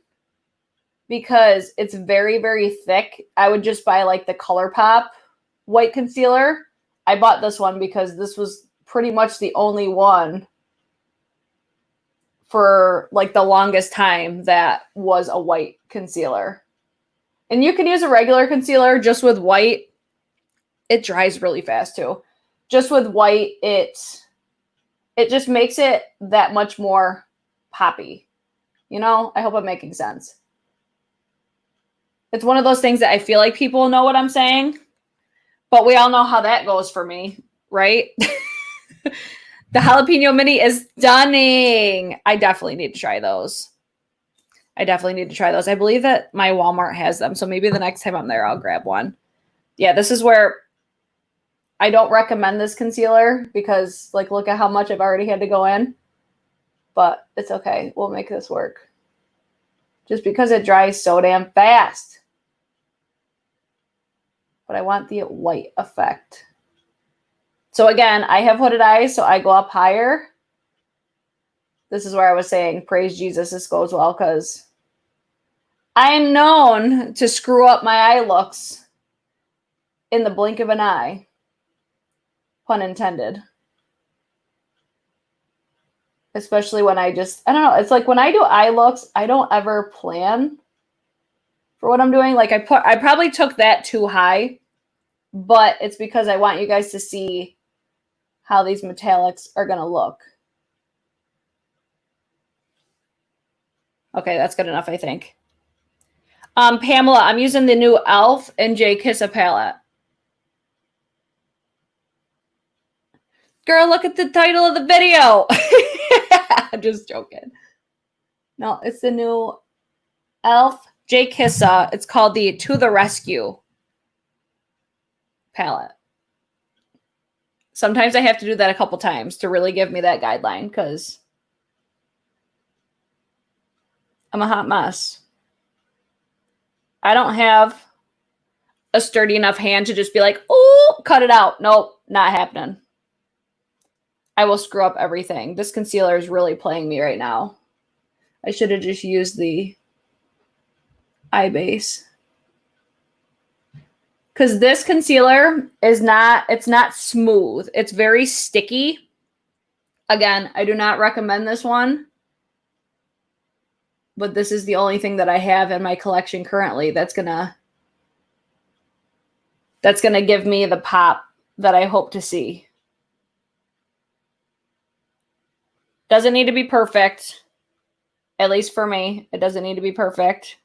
because it's very, very thick. I would just buy like the ColourPop white concealer. I bought this one because this was pretty much the only one for like the longest time that was a white concealer. And you can use a regular concealer just with white. It dries really fast too. Just with white, it just makes it that much more poppy. You know, I hope I'm making sense. It's one of those things that I feel like people know what I'm saying, but we all know how that goes for me, right? The jalapeno mini is stunning. I definitely need to try those. I believe that my Walmart has them, so maybe the next time I'm there, I'll grab one. Yeah, this is where I don't recommend this concealer because, like, look at how much I've already had to go in. But it's okay. We'll make this work. Just because it dries so damn fast. But I want the white effect. So again, I have hooded eyes, so I go up higher. This is where I was saying, praise Jesus, this goes well, because I am known to screw up my eye looks in the blink of an eye. Pun intended. Especially when I don't know, it's like when I do eye looks, I don't ever plan for what I'm doing. Like I probably took that too high, but it's because I want you guys to see how these metallics are going to look. Okay, that's good enough, I think. Pamela, I'm using the new e.l.f. and J Kissa palette. Girl, look at the title of the video. I'm just joking. No, it's the new e.l.f. J Kissa. It's called the To the Rescue palette. Sometimes I have to do that a couple times to really give me that guideline because I'm a hot mess. I don't have a sturdy enough hand to just be like, oh, cut it out. Nope, not happening. I will screw up everything. This concealer is really playing me right now. I should have just used the eye base. Because this concealer is it's not smooth. It's very sticky. Again, I do not recommend this one. But this is the only thing that I have in my collection currently that's gonna give me the pop that I hope to see. Doesn't need to be perfect. At least for me, it doesn't need to be perfect.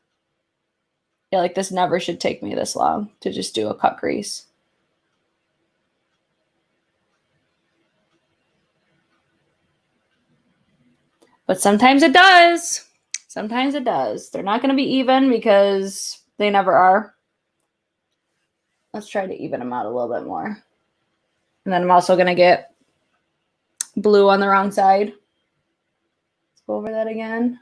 Yeah, like this never should take me this long to just do a cut crease. But sometimes it does. Sometimes it does. They're not going to be even because they never are. Let's try to even them out a little bit more. And then I'm also going to get blue on the wrong side. Let's go over that again.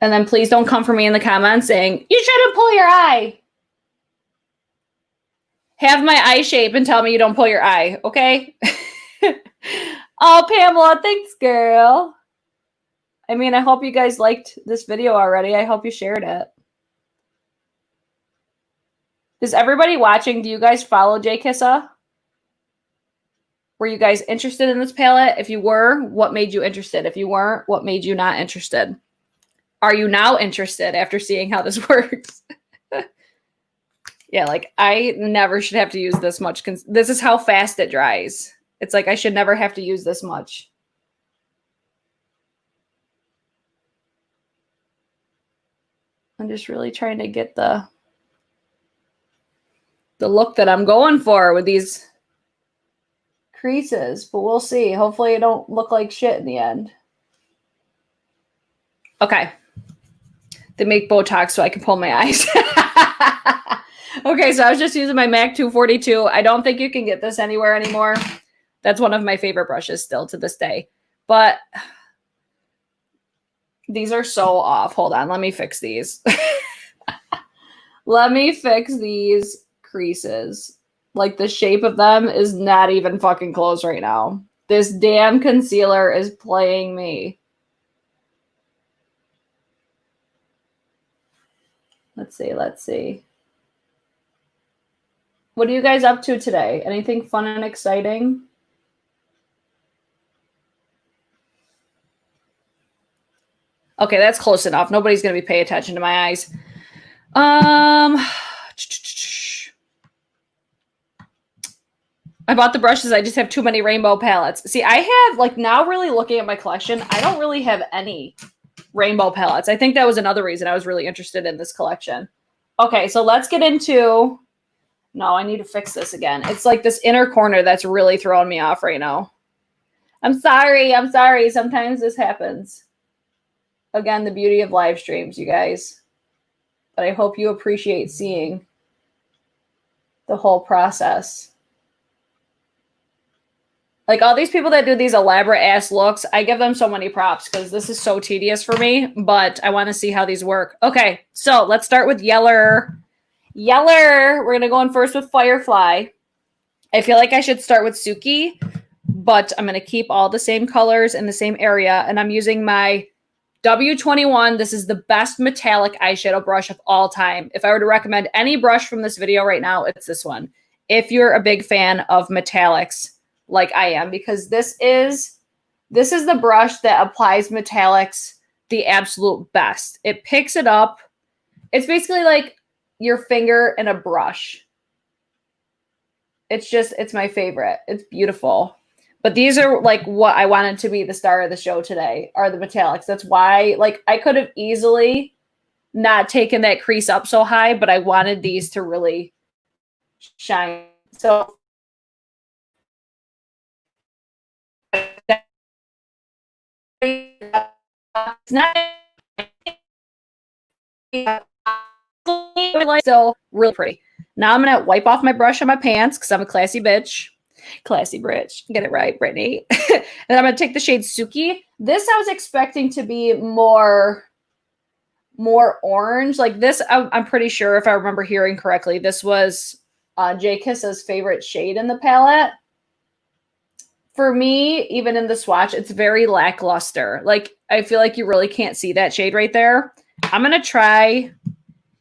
And then please don't come for me in the comments saying, you shouldn't pull your eye. Have my eye shape and tell me you don't pull your eye, okay? Oh, Pamela, thanks, girl. I mean, I hope you guys liked this video already. I hope you shared it. Does everybody watching, do you guys follow J Kissa? Were you guys interested in this palette? If you were, what made you interested? If you weren't, what made you not interested? Are you now interested after seeing how this works? Yeah, like I never should have to use this much. This is how fast it dries. It's like I should never have to use this much. I'm just really trying to get the look that I'm going for with these creases, but we'll see. Hopefully it don't look like shit in the end. Okay. They make Botox so I can pull my eyes. Okay, so I was just using my MAC 242. I don't think you can get this anywhere anymore. That's one of my favorite brushes still to this day. But these are so off. Hold on, let me fix these. Let me fix these creases. Like the shape of them is not even fucking close right now. This damn concealer is playing me. Let's see, let's see. What are you guys up to today? Anything fun and exciting? Okay, that's close enough. Nobody's going to be paying attention to my eyes. I bought the brushes. I just have too many rainbow palettes. See, I have, like, now really looking at my collection, I don't really have any rainbow palettes. I think that was another reason I was really interested in this collection. Okay, so let's get into... No, I need to fix this again. It's like this inner corner that's really throwing me off right now. I'm sorry. I'm sorry. Sometimes this happens. Again, the beauty of live streams, you guys. but I hope you appreciate seeing the whole process. Like all these people that do these elaborate ass looks, I give them so many props because this is so tedious for me, but I want to see how these work. Okay, so let's start with Yeller. Yeller, we're going to go in first with Firefly. I feel like I should start with Suki, but I'm going to keep all the same colors in the same area, and I'm using my W21. This is the best metallic eyeshadow brush of all time. If I were to recommend any brush from this video right now, it's this one. If you're a big fan of metallics, like I am, because this is the brush that applies metallics the absolute best. It picks it up. It's basically like your finger in a brush. It's my favorite. It's beautiful. But these are like what I wanted to be the star of the show today, are the metallics. That's why, like, I could have easily not taken that crease up so high, but I wanted these to really shine. So it's not so really pretty. Now I'm gonna wipe off my brush on my pants because I'm a classy bitch. Classy bitch. Get it right, Brittany. And I'm gonna take the shade Suki. This I was expecting to be more orange. Like this, I'm pretty sure, if I remember hearing correctly, this was J Kissa's favorite shade in the palette. For me, even in the swatch, it's very lackluster. Like, I feel like you really can't see that shade right there. I'm going to try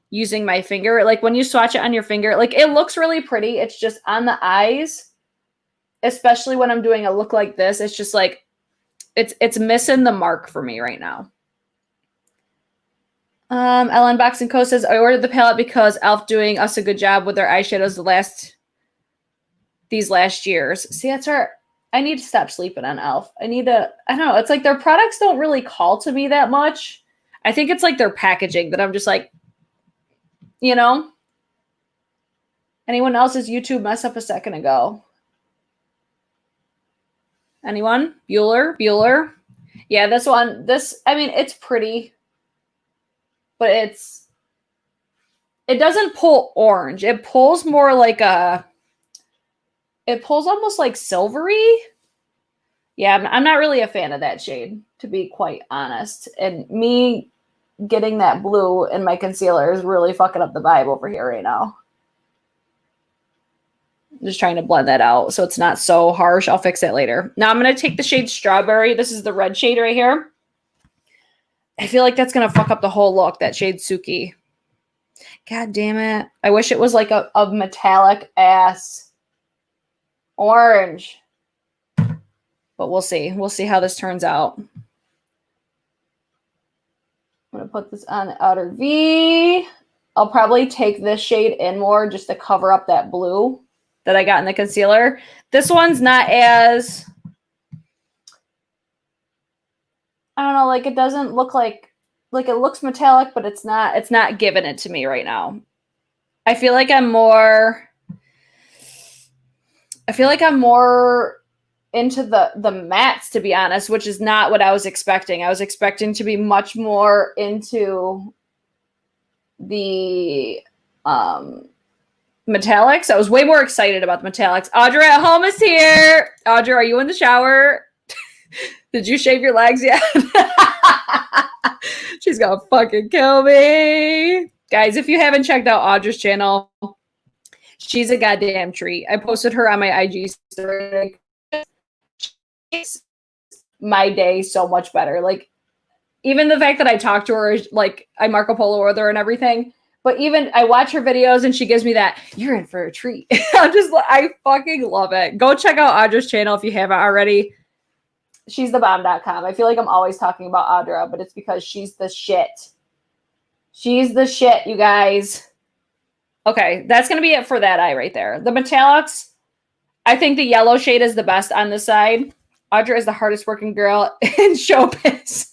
using my finger. Like, when you swatch it on your finger, like, it looks really pretty. It's just on the eyes, especially when I'm doing a look like this, it's just like, it's missing the mark for me right now. Ellen Box & Co. says, I ordered the palette because e.l.f. doing us a good job with their eyeshadows these last years. See, that's our... I need to stop sleeping on e.l.f. I don't know. It's like their products don't really call to me that much. I think it's like their packaging that I'm just like, you know? Anyone else's YouTube mess up a second ago? Anyone? Bueller? Yeah, this one, I mean, it's pretty, but it doesn't pull orange. It pulls more like it pulls almost like silvery. Yeah, I'm not really a fan of that shade, to be quite honest. And me getting that blue in my concealer is really fucking up the vibe over here right now. I'm just trying to blend that out so it's not so harsh. I'll fix that later. Now I'm going to take the shade Strawberry. This is the red shade right here. I feel like that's going to fuck up the whole look, that shade Suki. God damn it. I wish it was like a metallic ass orange, but we'll see. We'll see how this turns out. I'm going to put this on the outer V. I'll probably take this shade in more just to cover up that blue that I got in the concealer. This one's not as, I don't know, like it doesn't look like it looks metallic, but it's not giving it to me right now. I feel like I'm more into the mattes, to be honest, which is not what I was expecting. I was expecting to be much more into the metallics. I was way more excited about the metallics. Audra at home is here. Audra, are you in the shower? Did you shave your legs yet? She's gonna fucking kill me. Guys, if you haven't checked out Audra's channel, she's a goddamn treat. I posted her on my IG story. It's my day so much better. Like, even the fact that I talk to her, like, I Marco Polo with her and everything, but even I watch her videos and she gives me that, you're in for a treat. I fucking love it. Go check out Audra's channel if you haven't already. She's the bomb.com. I feel like I'm always talking about Audra, but it's because she's the shit. She's the shit, you guys. Okay, that's going to be it for that eye right there. The metallics, I think the yellow shade is the best on this side. Audra is the hardest working girl in showbiz.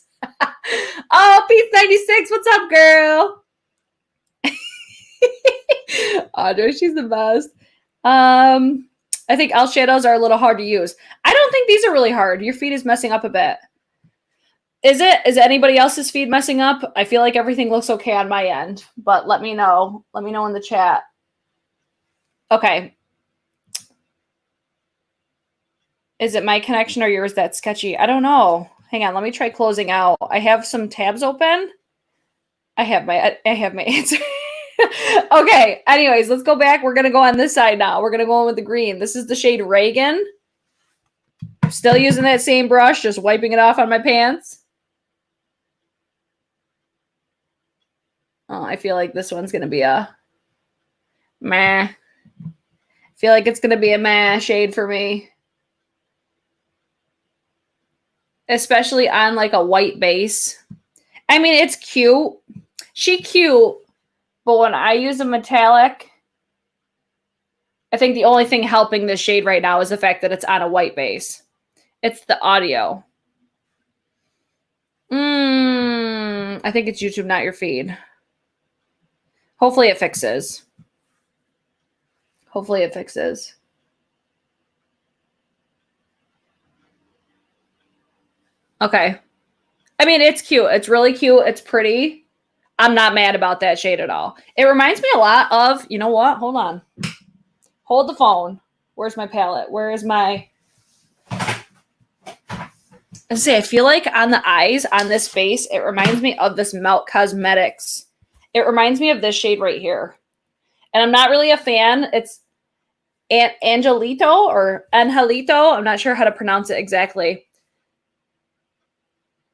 Oh, Peace 96, what's up, girl? Audra, she's the best. I think e.l.f. shadows are a little hard to use. I don't think these are really hard. Your feed is messing up a bit. Is anybody else's feed messing up? I feel like everything looks okay on my end, but let me know. Let me know in the chat. Okay. Is it my connection or yours that's sketchy? I don't know. Hang on, let me try closing out. I have some tabs open. I have my answer. Okay, anyways, let's go back. We're going to go on this side now. We're going to go in with the green. This is the shade Reagan. Still using that same brush, just wiping it off on my pants. Oh, I feel like this one's going to be a meh. I feel like it's going to be a meh shade for me. Especially on like a white base. I mean, it's cute. She cute. But when I use a metallic, I think the only thing helping this shade right now is the fact that it's on a white base. It's the audio. I think it's YouTube, not your feed. Hopefully it fixes. Hopefully it fixes. Okay. I mean, it's cute. It's really cute. It's pretty. I'm not mad about that shade at all. It reminds me a lot of, you know what? Hold on. Hold the phone. Where's my palette? Where is my... I feel like on the eyes, on this base, it reminds me of this Melt Cosmetics. It reminds me of this shade right here. And I'm not really a fan. It's Angelito or Angelito. I'm not sure how to pronounce it exactly.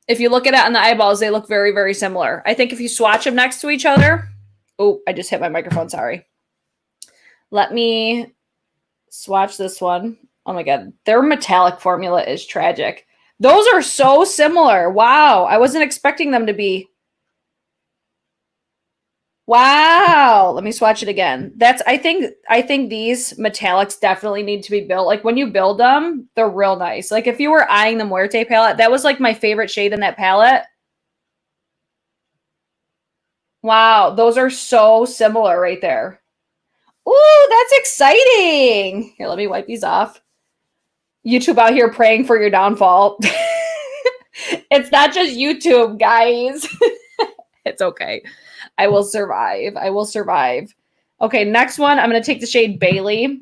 If you look at it on the eyeballs, they look very, very similar. I think if you swatch them next to each other... Oh, I just hit my microphone. Sorry. Let me swatch this one. Oh my God. Their metallic formula is tragic. Those are so similar. Wow. I wasn't expecting them to be. Wow. Let me swatch it again. I think these metallics definitely need to be built. Like when you build them, they're real nice. Like if you were eyeing the Muerte palette, that was like my favorite shade in that palette. Wow. Those are so similar right there. Ooh, that's exciting. Here, let me wipe these off. YouTube out here praying for your downfall. It's not just YouTube, guys. It's okay. I will survive. I will survive. Okay, next one. I'm going to take the shade Bailey.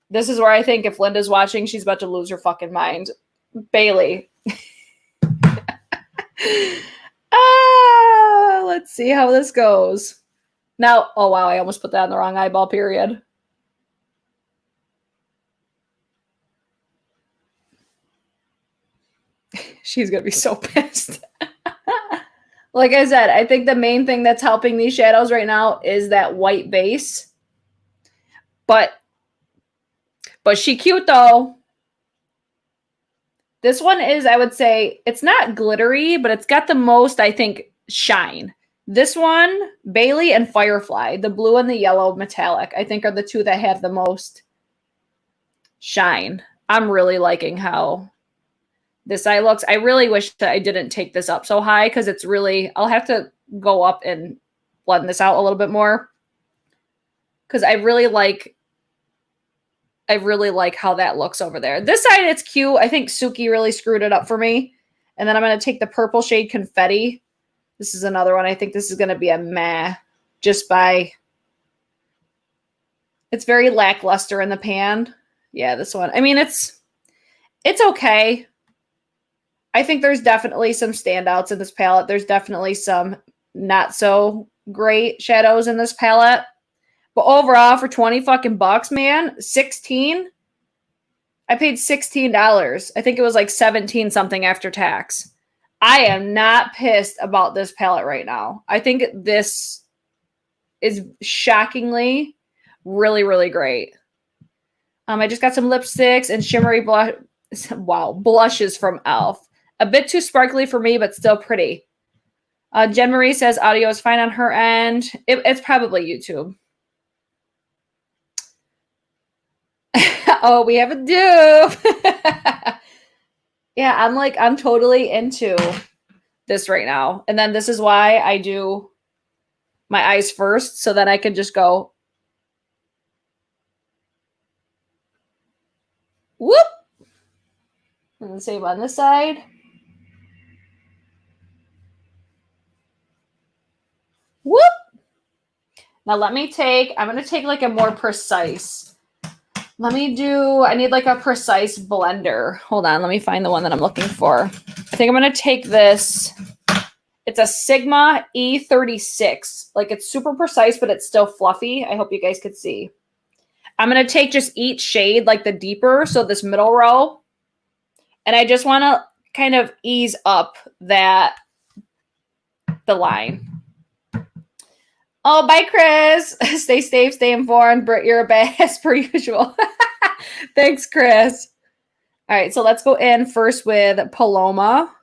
This is where I think if Linda's watching, she's about to lose her fucking mind. Bailey. Let's see how this goes. Now, oh wow, I almost put that in the wrong eyeball, period. She's going to be so pissed. Like I said, I think the main thing that's helping these shadows right now is that white base. But she cute though. This one is, I would say, it's not glittery, but it's got the most, I think, shine. This one, Bailey and Firefly, the blue and the yellow metallic, I think are the two that have the most shine. I'm really liking how this eye looks. I really wish that I didn't take this up so high because it's really, I'll have to go up and blend this out a little bit more because I really like how that looks over there. This side, it's cute. I think Suki really screwed it up for me. And then I'm going to take the purple shade Confetti. This is another one. I think this is going to be a meh just by, it's very lackluster in the pan. Yeah, this one. I mean, it's okay. I think there's definitely some standouts in this palette. There's definitely some not so great shadows in this palette. But overall, for 20 fucking bucks, man, 16. I paid $16. I think it was like 17 something after tax. I am not pissed about this palette right now. I think this is shockingly really, really great. I just got some lipsticks and shimmery blushes from e.l.f. A bit too sparkly for me, but still pretty. Jen Marie says audio is fine on her end. It's probably YouTube. Oh, we have a dupe. Yeah, I'm totally into this right now. And then this is why I do my eyes first, so that I can just go whoop. And the same on this side. Now let me take, I'm going to take like a more precise. I need like a precise blender. Hold on, let me find the one that I'm looking for. I think I'm going to take this. It's a Sigma E36. Like it's super precise, but it's still fluffy. I hope you guys could see. I'm going to take just each shade, like the deeper, so this middle row. And I just want to kind of ease up the line. Oh, bye, Chris. Stay safe, stay informed. Britt, you're a badass per usual. Thanks, Chris. All right, so let's go in first with Paloma.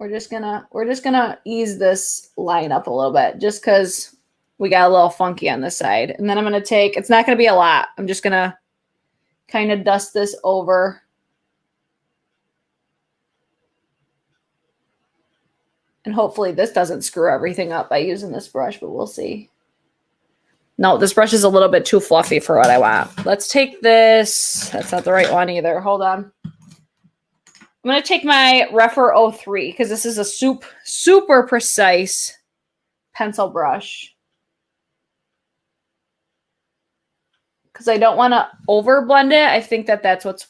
We're just gonna ease this line up a little bit just because we got a little funky on this side. And then I'm gonna take, it's not gonna be a lot. I'm just gonna kind of dust this over. And hopefully this doesn't screw everything up by using this brush, but we'll see. No, this brush is a little bit too fluffy for what I want. Let's take this. That's not the right one either. Hold on. I'm going to take my Rephr 03 because this is a super precise pencil brush. Because I don't want to over blend it. I think that that's what's,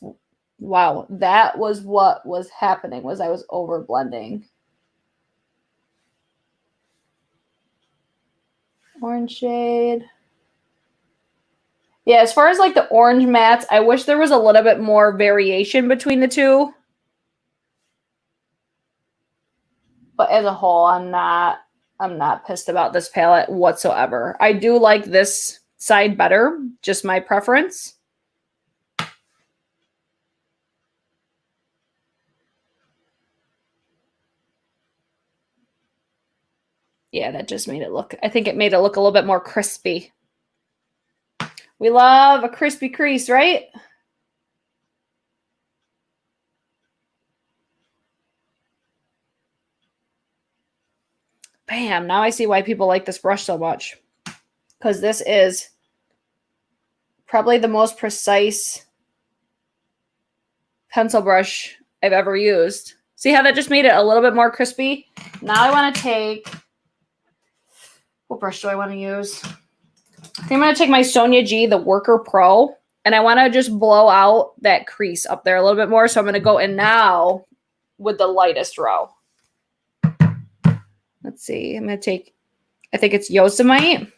wow, that was what was happening, was I was over blending. Orange shade. Yeah, as far as like the orange mattes, I wish there was a little bit more variation between the two. But as a whole, I'm not pissed about this palette whatsoever. I do like this side better, just my preference. Yeah, that just made it look, I think it made it look a little bit more crispy. We love a crispy crease, right? Bam, now I see why people like this brush so much. Because this is probably the most precise pencil brush I've ever used. See how that just made it a little bit more crispy? Now I want to take, what brush do I want to use? I think I'm going to take my Sonia G, the Worker Pro, and I want to just blow out that crease up there a little bit more. So I'm going to go in now with the lightest row. Let's see. I'm going to take, I think it's Yosemite.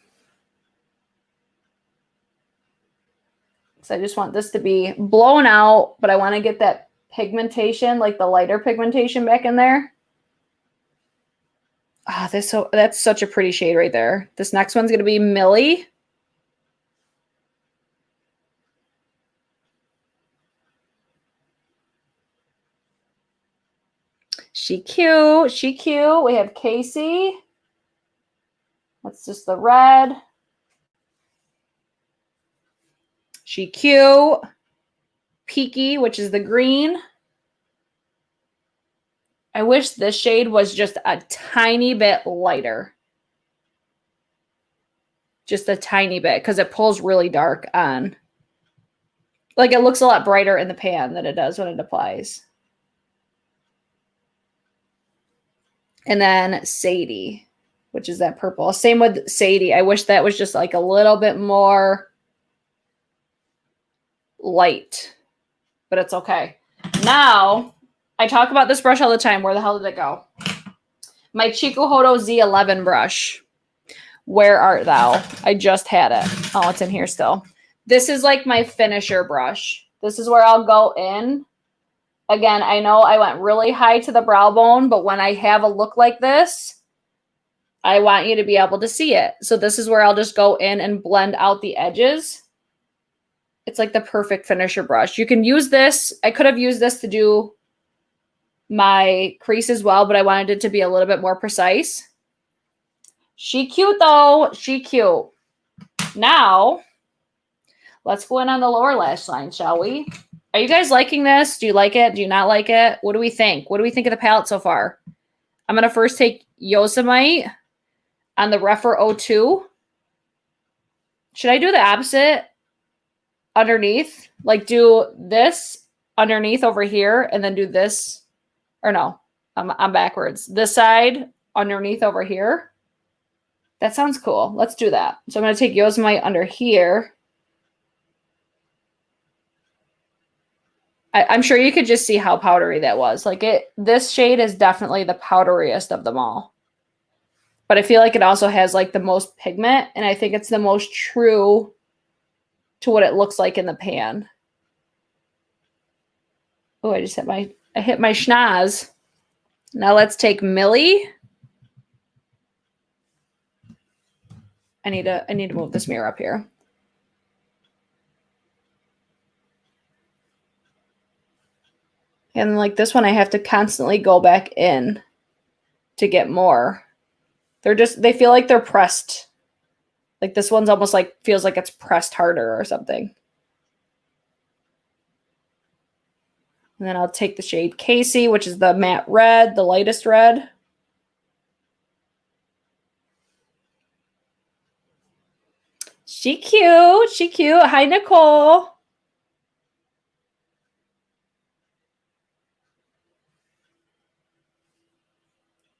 So I just want this to be blown out, but I want to get that pigmentation, like the lighter pigmentation back in there. Ah, that's such a pretty shade right there. This next one's going to be Millie. She cute. She cute. We have Casey. That's just the red. She cute. Peaky, which is the green. I wish this shade was just a tiny bit lighter. Just a tiny bit, because it pulls really dark on. Like it looks a lot brighter in the pan than it does when it applies. And then Sadie, which is that purple. Same with Sadie. I wish that was just like a little bit more light, but it's okay. Now, I talk about this brush all the time. Where the hell did it go? My Chikuhodo Z11 brush. Where art thou? I just had it. Oh, it's in here still. This is like my finisher brush. This is where I'll go in. Again, I know I went really high to the brow bone, but when I have a look like this, I want you to be able to see it. So this is where I'll just go in and blend out the edges. It's like the perfect finisher brush. You can use this. I could have used this to do my crease as well, but I wanted it to be a little bit more precise. She cute though. She cute. Now, let's go in on the lower lash line, shall we? Are you guys liking this? Do you like it? Do you not like it? What do we think? What do we think of the palette so far? I'm going to first take Yosemite on the Rephr 02. Should I do the opposite underneath? Like do this underneath over here and then do this? Or no, I'm backwards. This side underneath over here. That sounds cool. Let's do that. So I'm going to take Yosemite under here. I'm sure you could just see how powdery that was. Like this shade is definitely the powderiest of them all. But I feel like it also has like the most pigment, and I think it's the most true to what it looks like in the pan. Oh, I hit my schnoz. Now let's take Millie. I need to move this mirror up here. And like this one, I have to constantly go back in to get more. They feel like they're pressed. Like this one's almost like, feels like it's pressed harder or something. And then I'll take the shade Casey, which is the matte red, the lightest red. She cute. She cute. Hi, Nicole.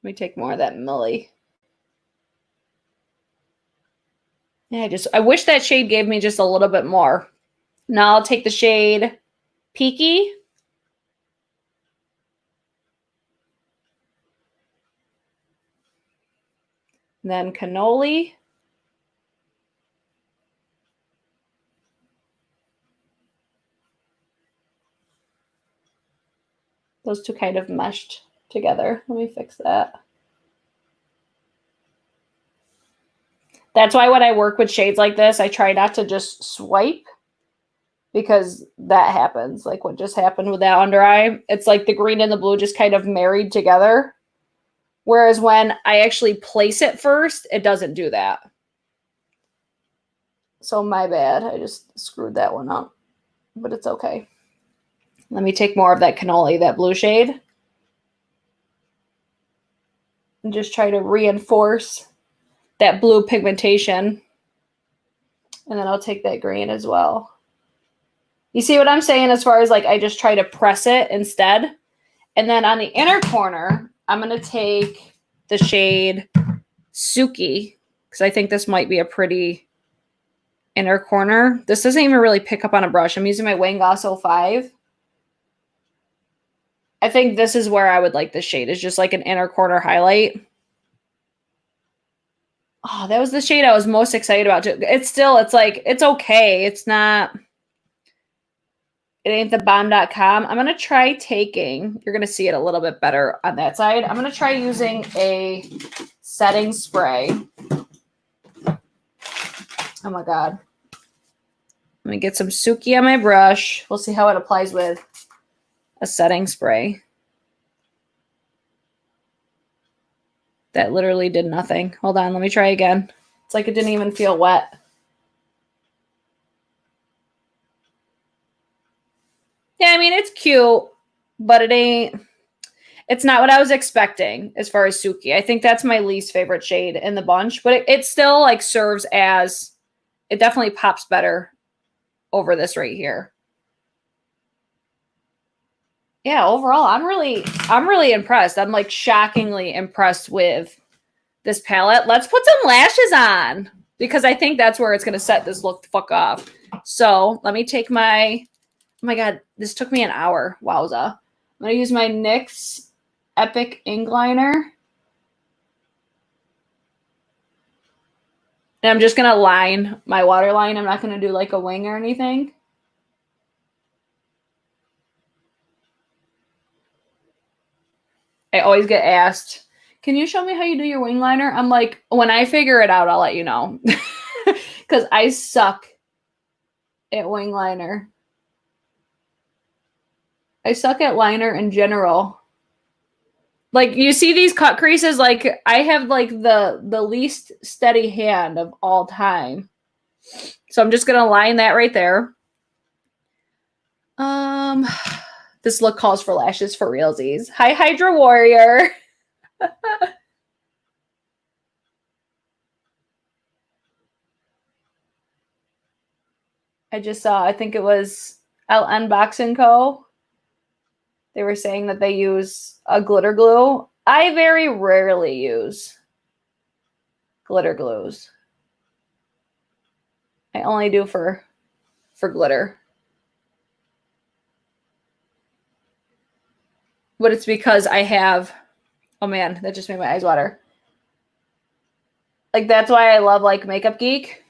Let me take more of that Millie. Yeah, I wish that shade gave me just a little bit more. Now I'll take the shade Peaky. And then Cannoli. Those two kind of meshed together. Let me fix that. That's why when I work with shades like this, I try not to just swipe, because that happens. Like what just happened with that under eye. It's like the green and the blue just kind of married together. Whereas when I actually place it first, it doesn't do that. So my bad. I just screwed that one up, but it's okay. Let me take more of that Cannoli, that blue shade, and just try to reinforce that blue pigmentation. And then I'll take that green as well. You see what I'm saying as far as like I just try to press it instead. And then on the inner corner, I'm going to take the shade Suki, because I think this might be a pretty inner corner. This doesn't even really pick up on a brush. I'm using my Wangos 05. I think this is where I would like this shade, is just like an inner corner highlight. Oh, that was the shade I was most excited about. It's like, it's okay. It's not, it ain't the bomb.com. I'm going to try taking, you're going to see it a little bit better on that side. I'm going to try using a setting spray. Oh my God. Let me get some Suki on my brush. We'll see how it applies with a setting spray. That literally did nothing. Hold on, let me try again. It's like it didn't even feel wet. Yeah, I mean, it's cute, but it's not what I was expecting as far as Suki. I think that's my least favorite shade in the bunch, but it still like serves as, it definitely pops better over this right here. Yeah, overall, I'm really impressed. I'm like shockingly impressed with this palette. Let's put some lashes on, because I think that's where it's going to set this look the fuck off. So let me take my, oh my God, this took me an hour. Wowza. I'm going to use my NYX Epic Ink Liner. And I'm just going to line my waterline. I'm not going to do like a wing or anything. I always get asked, can you show me how you do your wing liner? I'm like, when I figure it out, I'll let you know. Because I suck at wing liner. I suck at liner in general. Like, you see these cut creases? Like, I have like the least steady hand of all time. So I'm just going to line that right there. This look calls for lashes for realsies. Hi, Hydra Warrior. I just saw, I think it was El.F.X. They were saying that they use a glitter glue. I very rarely use glitter glues. I only do for glitter. But it's because I have, oh man, that just made my eyes water. Like, that's why I love, like, Makeup Geek.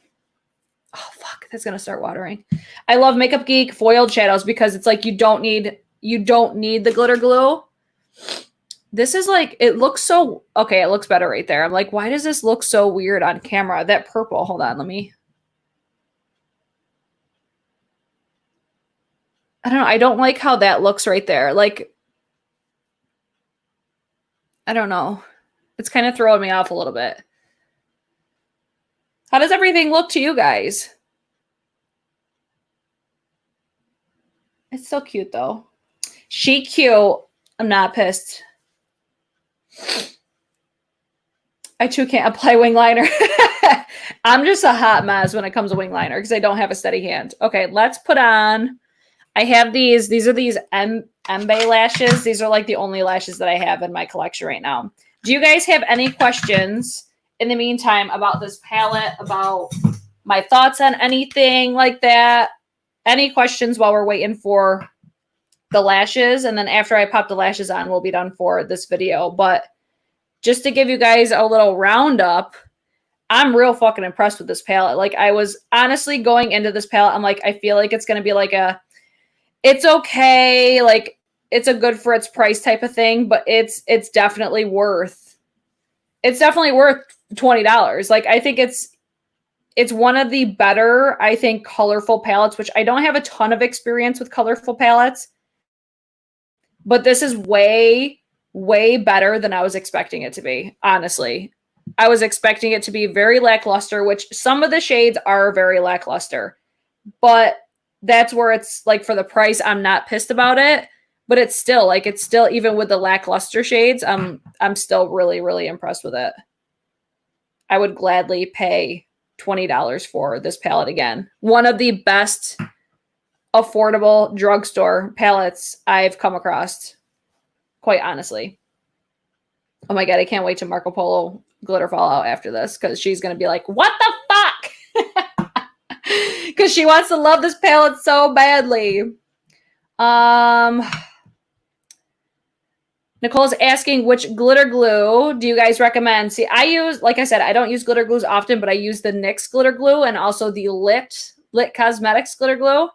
Oh, fuck, that's going to start watering. I love Makeup Geek foiled shadows because it's like you don't need the glitter glue. This is like, it looks so, okay, it looks better right there. I'm like, why does this look so weird on camera? That purple, hold on, let me. I don't know. I don't like how that looks right there. Like, I don't know. It's kind of throwing me off a little bit. How does everything look to you guys? It's so cute, though. She cute. I'm not pissed. I too can't apply wing liner. I'm just a hot mess when it comes to wing liner because I don't have a steady hand. Okay, let's put on. I have these. These are these Embe lashes. These are like the only lashes that I have in my collection right now. Do you guys have any questions in the meantime about this palette, about my thoughts on anything like that? Any questions while we're waiting for the lashes? And then after I pop the lashes on, we'll be done for this video. But just to give you guys a little roundup, I'm real fucking impressed with this palette. Like, I was honestly going into this palette, I'm like, I feel like it's going to be like a, it's okay, like, it's a good for its price type of thing, but it's definitely worth $20. Like, I think it's one of the better, I think, colorful palettes, which I don't have a ton of experience with colorful palettes, but this is way, way better than I was expecting it to be, honestly. I was expecting it to be very lackluster, which some of the shades are very lackluster, but that's where it's like, for the price, I'm not pissed about it, but it's still like, even with the lackluster shades, I'm still really, really impressed with it. I would gladly pay $20 for this palette again. One of the best affordable drugstore palettes I've come across, quite honestly. Oh my God, I can't wait to Marco Polo glitter fallout after this, because she's going to be like, what the fuck? Because she wants to love this palette so badly. Nicole's asking, which glitter glue do you guys recommend? See, I use, like I said, I don't use glitter glues often, but I use the NYX glitter glue and also the Lit Cosmetics glitter glue.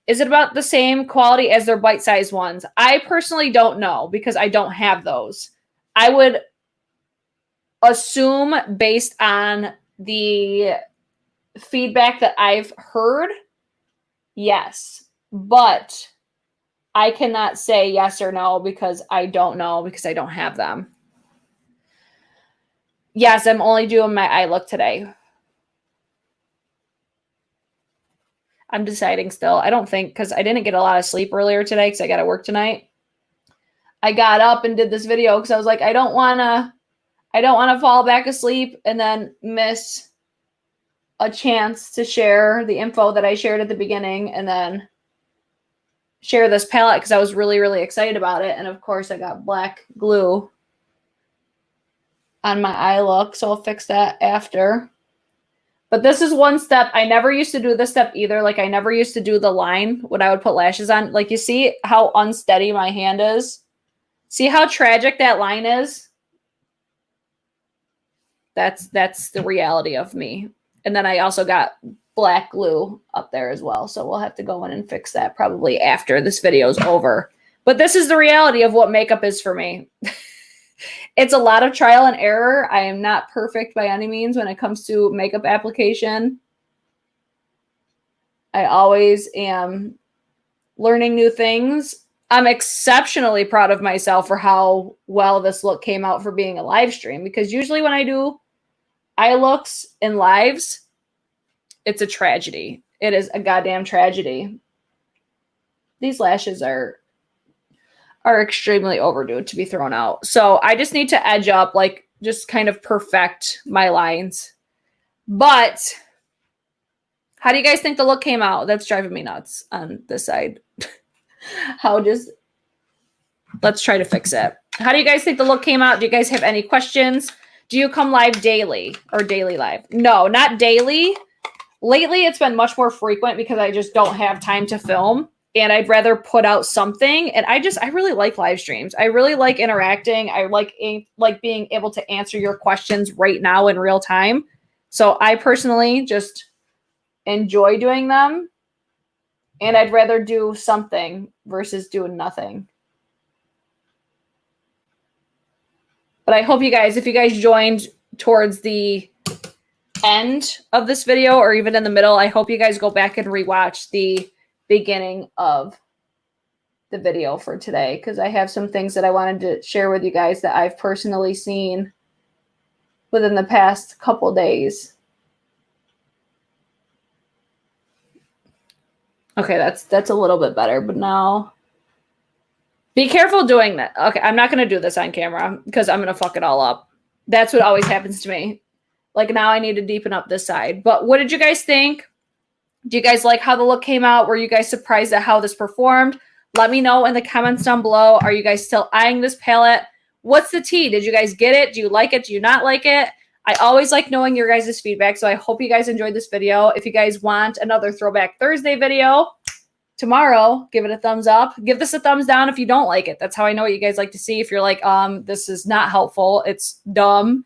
Is it about the same quality as their bite-sized ones? I personally don't know because I don't have those. I would assume, based on the feedback that I've heard, yes. But I cannot say yes or no because I don't know, because I don't have them. Yes, I'm only doing my eye look today. I'm deciding still. I don't think, because I didn't get a lot of sleep earlier today because I got to work tonight. I got up and did this video because I was like, I don't want to fall back asleep and then miss a chance to share the info that I shared at the beginning and then share this palette because I was really, really excited about it. And of course I got black glue on my eye look, so I'll fix that after. But this is one step. I never used to do this step either. Like, I never used to do the line when I would put lashes on. Like, you see how unsteady my hand is? See how tragic that line is? That's the reality of me. And then I also got black glue up there as well. So we'll have to go in and fix that probably after this video is over. But this is the reality of what makeup is for me. It's a lot of trial and error. I am not perfect by any means when it comes to makeup application. I always am learning new things. I'm exceptionally proud of myself for how well this look came out for being a live stream, because usually when I do eye looks in lives, it's a tragedy. It is a goddamn tragedy. These lashes are extremely overdue to be thrown out. So I just need to edge up, like, just kind of perfect my lines. But how do you guys think the look came out? That's driving me nuts on this side. Let's try to fix it. How do you guys think the look came out? Do you guys have any questions? Do you come live daily or daily live? No, not daily. Lately, it's been much more frequent because I just don't have time to film and I'd rather put out something. And I really like live streams. I really like interacting. I like being able to answer your questions right now in real time. So I personally just enjoy doing them. And I'd rather do something versus doing nothing. But I hope you guys, if you guys joined towards the end of this video or even in the middle, I hope you guys go back and rewatch the beginning of the video for today because I have some things that I wanted to share with you guys that I've personally seen within the past couple days. Okay, that's a little bit better, but now be careful doing that. Okay, I'm not going to do this on camera because I'm going to fuck it all up. That's what always happens to me. Like now I need to deepen up this side. But what did you guys think? Do you guys like how the look came out? Were you guys surprised at how this performed? Let me know in the comments down below. Are you guys still eyeing this palette? What's the tea? Did you guys get it? Do you like it? Do you not like it? I always like knowing your guys' feedback. So I hope you guys enjoyed this video. If you guys want another Throwback Thursday video tomorrow, give it a thumbs up. Give this a thumbs down if you don't like it. That's how I know what you guys like to see. If you're like, this is not helpful, it's dumb.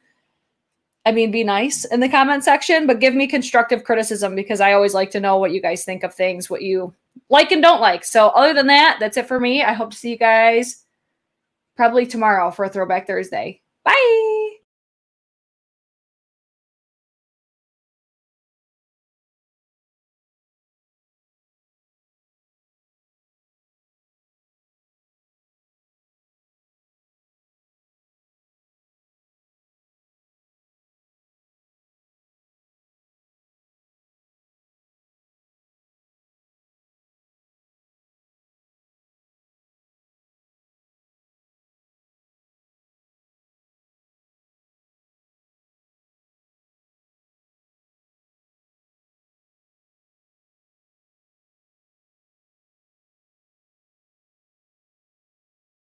I mean, be nice in the comment section, but give me constructive criticism because I always like to know what you guys think of things, what you like and don't like. So other than that, that's it for me. I hope to see you guys probably tomorrow for a Throwback Thursday. Bye.